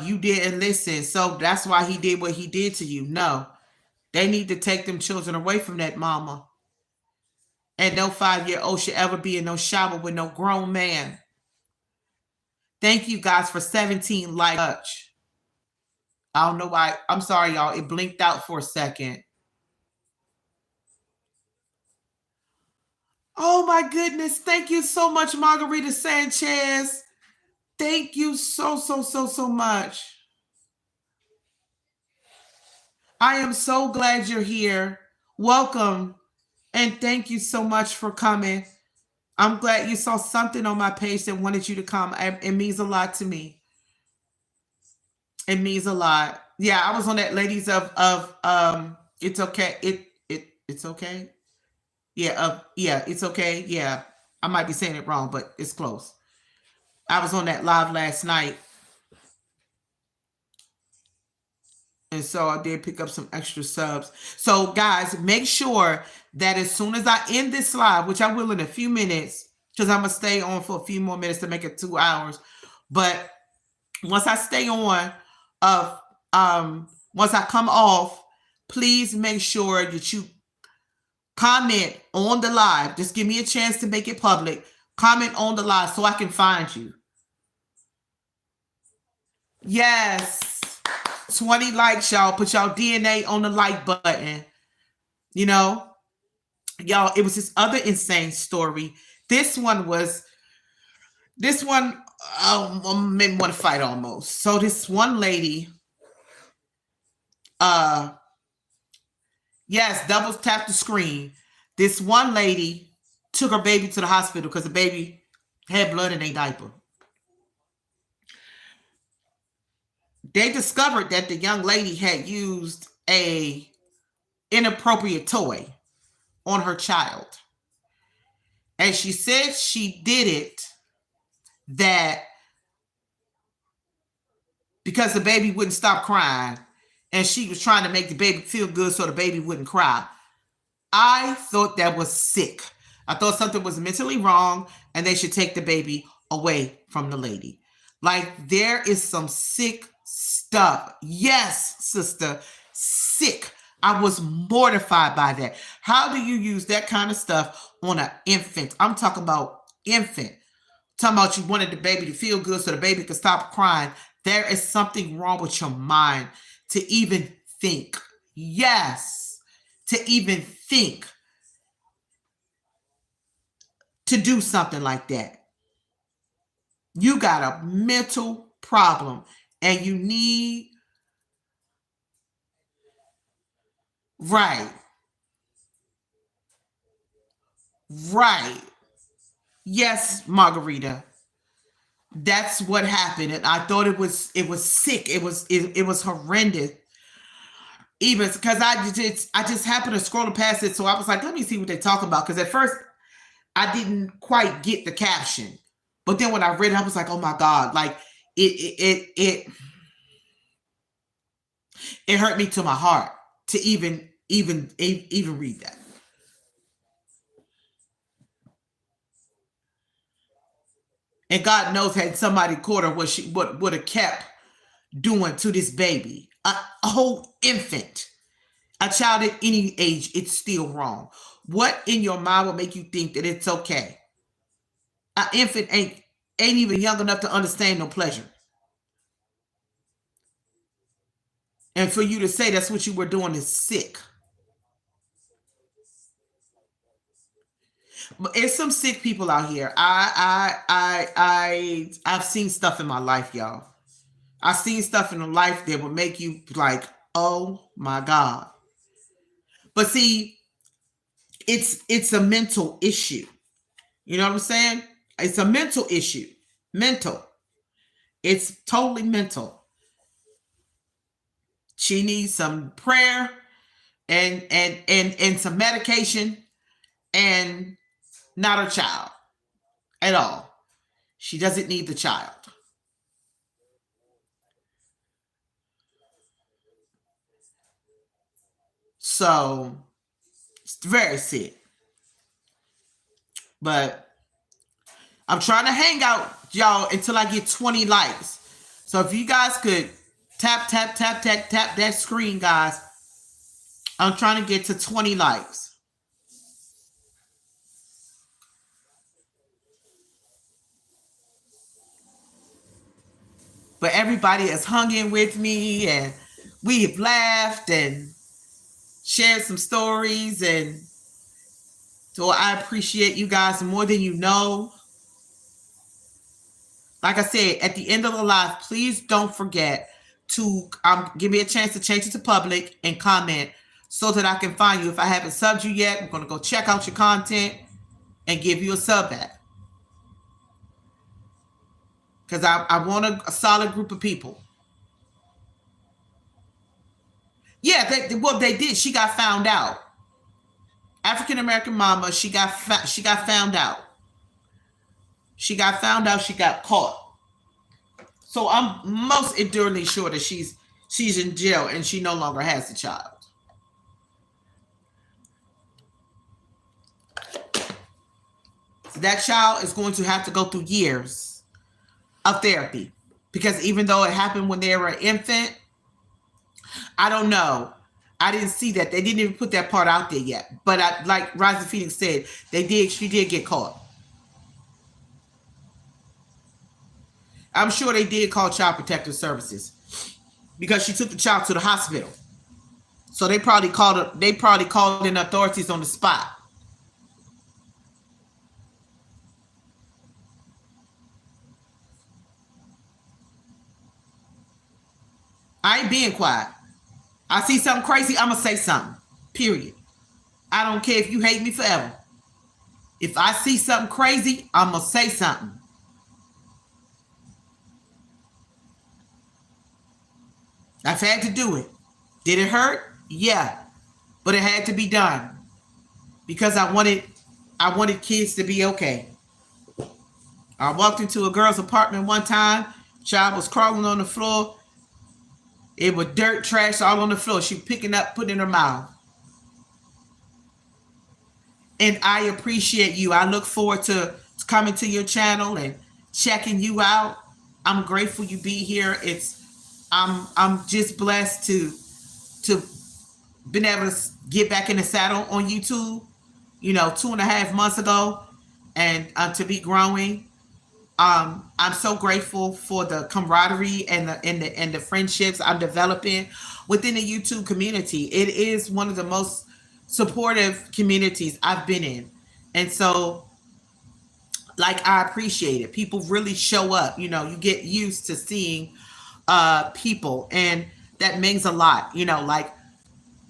you didn't listen? So that's why he did what he did to you. No. They need to take them children away from that mama. And no 5-year old should ever be in no shower with no grown man. Thank you guys for 17 likes. I don't know why. I'm sorry, y'all. It blinked out for a second. Oh my goodness. Thank you so much, Margarita Sanchez. Thank you so, so, so, so much. I am so glad you're here. Welcome. And thank you so much for coming. I'm glad you saw something on my page that wanted you to come. It means a lot to me. It means a lot. Yeah, I was on that ladies of it's okay. It's okay. Yeah, yeah, it's okay. Yeah. I might be saying it wrong, but it's close. I was on that live last night, and so I did pick up some extra subs. So guys, make sure that as soon as I end this live, which I will in a few minutes, because I'm gonna stay on for a few more minutes to make it 2 hours. But once I stay on, uh, once I come off, please make sure that you comment on the live. Just give me a chance to make it public. Comment on the live so I can find you. Yes. 20 likes, y'all. Put y'all DNA on the like button. You know, y'all, it was this other insane story. This one was, this one made me want to fight almost. So this one lady, uh, yes, double tap the screen. This one lady took her baby to the hospital because the baby had blood in a diaper. They discovered that the young lady had used a inappropriate toy on her child. And she said she did it that because the baby wouldn't stop crying, and she was trying to make the baby feel good so the baby wouldn't cry. I thought that was sick. I thought something was mentally wrong and they should take the baby away from the lady. Like, there is some sick stuff. Yes, sister, sick. I was mortified by that. How do you use that kind of stuff on an infant? I'm talking about infant. Talking about you wanted the baby to feel good so the baby could stop crying. There is something wrong with your mind to even think. Yes, to even think to do something like that. You got a mental problem and you need, right, right. Yes, Margarita. That's what happened. And I thought it was sick. It was horrendous. Even because I just happened to scroll past it, so I was like, let me see what they're talking about. Because at first I didn't quite get the caption, but then when I read it, I was like, oh my god, like it hurt me to my heart to even read that. And God knows, had somebody caught her, what she would have kept doing to this baby, a whole infant, a child at any age. It's still wrong. What in your mind will make you think that it's okay? An infant ain't even young enough to understand no pleasure. And for you to say that's what you were doing is sick. But it's some sick people out here. I've seen stuff in my life, y'all. I've seen stuff in the life that would make you like, oh my God. But see, it's a mental issue. You know what I'm saying? It's a mental issue. Mental. It's totally mental. She needs some prayer and some medication, and not a child at all. She doesn't need the child. So it's very sick. But I'm trying to hang out, y'all, until I get 20 likes. So if you guys could tap, tap, tap, tap, tap that screen, guys. I'm trying to get to 20 likes. But everybody has hung in with me, and we've laughed and shared some stories. And so I appreciate you guys more than you know. Like I said, at the end of the live, please don't forget to give me a chance to change it to public and comment so that I can find you. If I haven't subbed you yet, I'm going to go check out your content and give you a sub back. Because I want a solid group of people. Yeah, they did. She got found out. African American mama, she got found out. She got found out. She got caught. So I'm most enduringly sure that she's in jail and she no longer has the child. So that child is going to have to go through years of therapy, because even though it happened when they were an infant, I don't know. I didn't see that. They didn't even put that part out there yet. But like Rising Phoenix said, she did get caught. I'm sure they did call Child Protective Services because she took the child to the hospital. So they probably called in authorities on the spot. I ain't being quiet. I see something crazy, I'm gonna say something. Period. I don't care if you hate me forever. If I see something crazy, I'm gonna say something. I've had to do it. Did it hurt? Yeah. But it had to be done because I wanted kids to be okay. I walked into a girl's apartment one time. Child was crawling on the floor. It was dirt, trash all on the floor. She picking up, putting in her mouth. And I appreciate you. I look forward to coming to your channel and checking you out. I'm grateful you be here. I'm just blessed to been able to get back in the saddle on YouTube, 2.5 months ago, and to be growing. I'm so grateful for the camaraderie and the friendships I'm developing within the YouTube community. It is one of the most supportive communities I've been in, and so Like, I appreciate it. People really show up. You get used to seeing people, and that means a lot. Like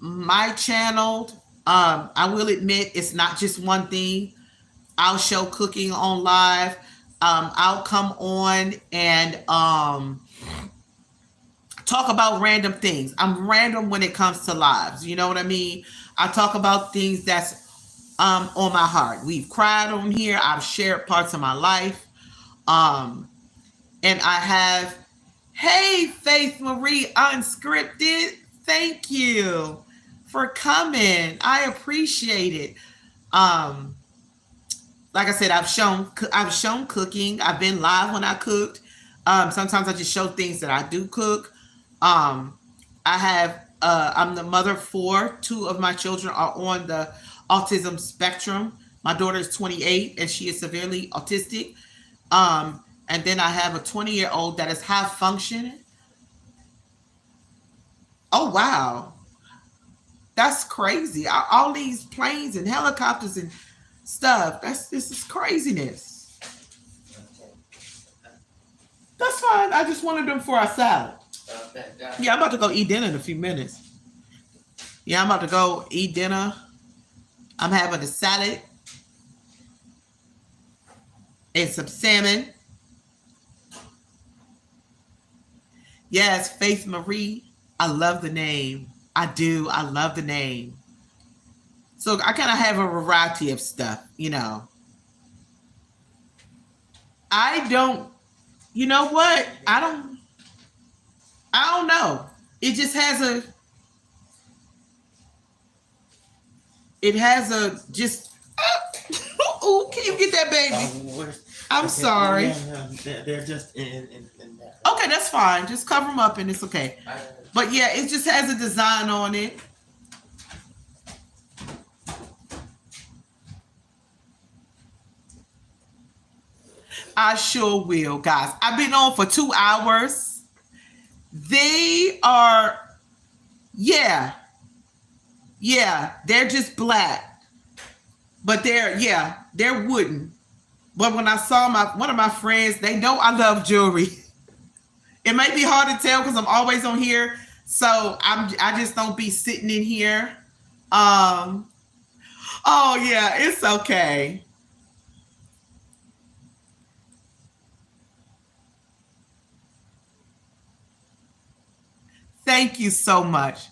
my channel, I will admit it's not just one thing. I'll show cooking on live. I'll come on and talk about random things. I'm random when it comes to lives. You know what I mean? I talk about things that's on my heart. We've cried on here. I've shared parts of my life. Um, and I have, hey, Faith Marie, unscripted. Thank you for coming. I appreciate it. Um, like I said, I've shown cooking. I've been live when I cooked. Sometimes I just show things that I do cook. Um, I have I'm the mother of four. Two of my children are on the autism spectrum. My daughter is 28 and she is severely autistic. And then I have a 20-year-old that is high functioning. Oh wow, that's crazy! All these planes and helicopters and stuff. This is craziness. That's fine. I just wanted them for our salad. Yeah, I'm about to go eat dinner in a few minutes. Yeah, I'm about to go eat dinner. I'm having a salad and some salmon. Yes, Faith Marie. I love the name. I do. I love the name. So I kind of have a variety of stuff. I don't, you know what? I don't know. It just has a just, oh, can you get that baby? I'm sorry. They're just in there. Okay, that's fine. Just cover them up and it's okay. But yeah, it just has a design on it. I sure will, guys. I've been on for 2 hours. They are, yeah, they're just black. But they're wooden. But when I saw one of my friends, they know I love jewelry. It might be hard to tell because I'm always on here. So I just don't be sitting in here. Oh yeah, it's okay. Thank you so much.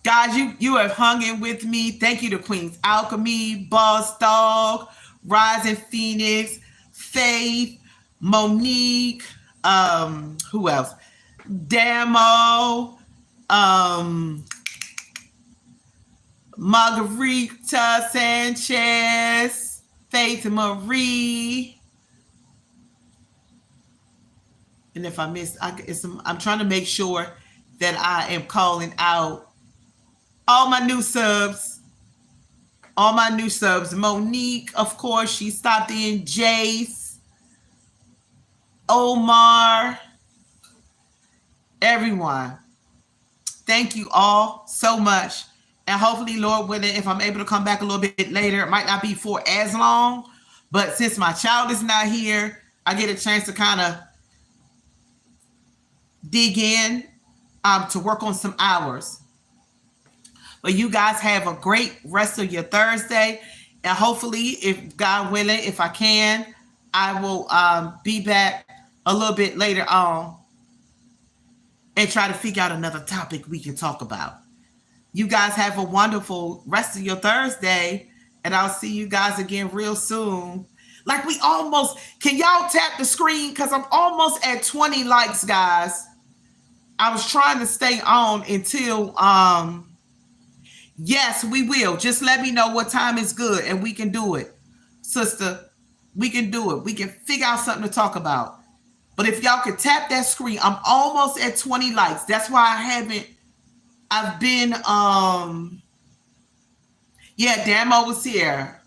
Guys, you have hung in with me. Thank you to Queen's Alchemy, Boss Dog, Rising Phoenix, Faith, Monique, who else? Damo, Margarita Sanchez, Faith Marie. And if I missed, I'm trying to make sure that I am calling out all my new subs. All my new subs. Monique, of course, she stopped in. Jace, Omar, everyone. Thank you all so much. And hopefully, Lord willing, if I'm able to come back a little bit later, it might not be for as long. But since my child is not here, I get a chance to kind of dig in to work on some hours. But you guys have a great rest of your Thursday. And hopefully, if God willing, if I can, I will be back a little bit later on and try to figure out another topic we can talk about. You guys have a wonderful rest of your Thursday. And I'll see you guys again real soon. Like can y'all tap the screen? Because I'm almost at 20 likes, guys. I was trying to stay on until, yes, we will. Just let me know what time is good and we can do it. Sister, we can do it. We can figure out something to talk about. But if y'all could tap that screen, I'm almost at 20 likes. That's why I've been, Damo was here.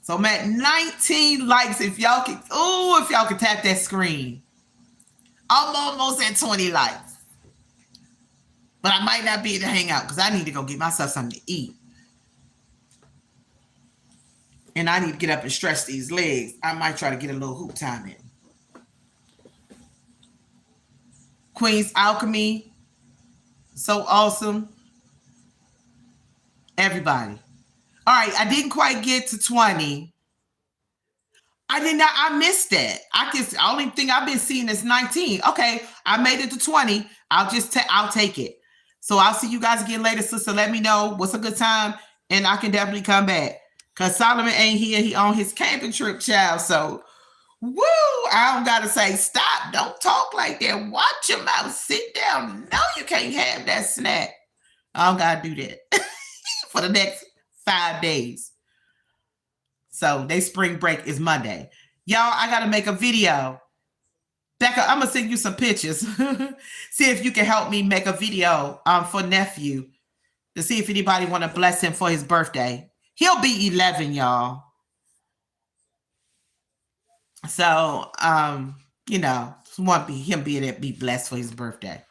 So I'm at 19 likes. If y'all could tap that screen. I'm almost at 20 likes. But I might not be able to hang out because I need to go get myself something to eat. And I need to get up and stretch these legs. I might try to get a little hoop time in. Queen's Alchemy, so awesome. Everybody. All right, I didn't quite get to 20. I did not. I missed that. I guess the only thing I've been seeing is 19. Okay, I made it to 20. I'll take it. So I'll see you guys again later, sister. Let me know what's a good time, and I can definitely come back. Cause Solomon ain't here. He on his camping trip, child. So, woo! I don't gotta say stop. Don't talk like that. Watch your mouth. Sit down. No, you can't have that snack. I don't gotta do that for the next 5 days. So they spring break is Monday. Y'all, I got to make a video. Becca, I'm going to send you some pictures. See if you can help me make a video for nephew to see if anybody want to bless him for his birthday. He'll be 11, y'all. So, want him be blessed for his birthday.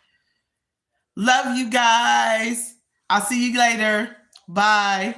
Love you guys. I'll see you later. Bye.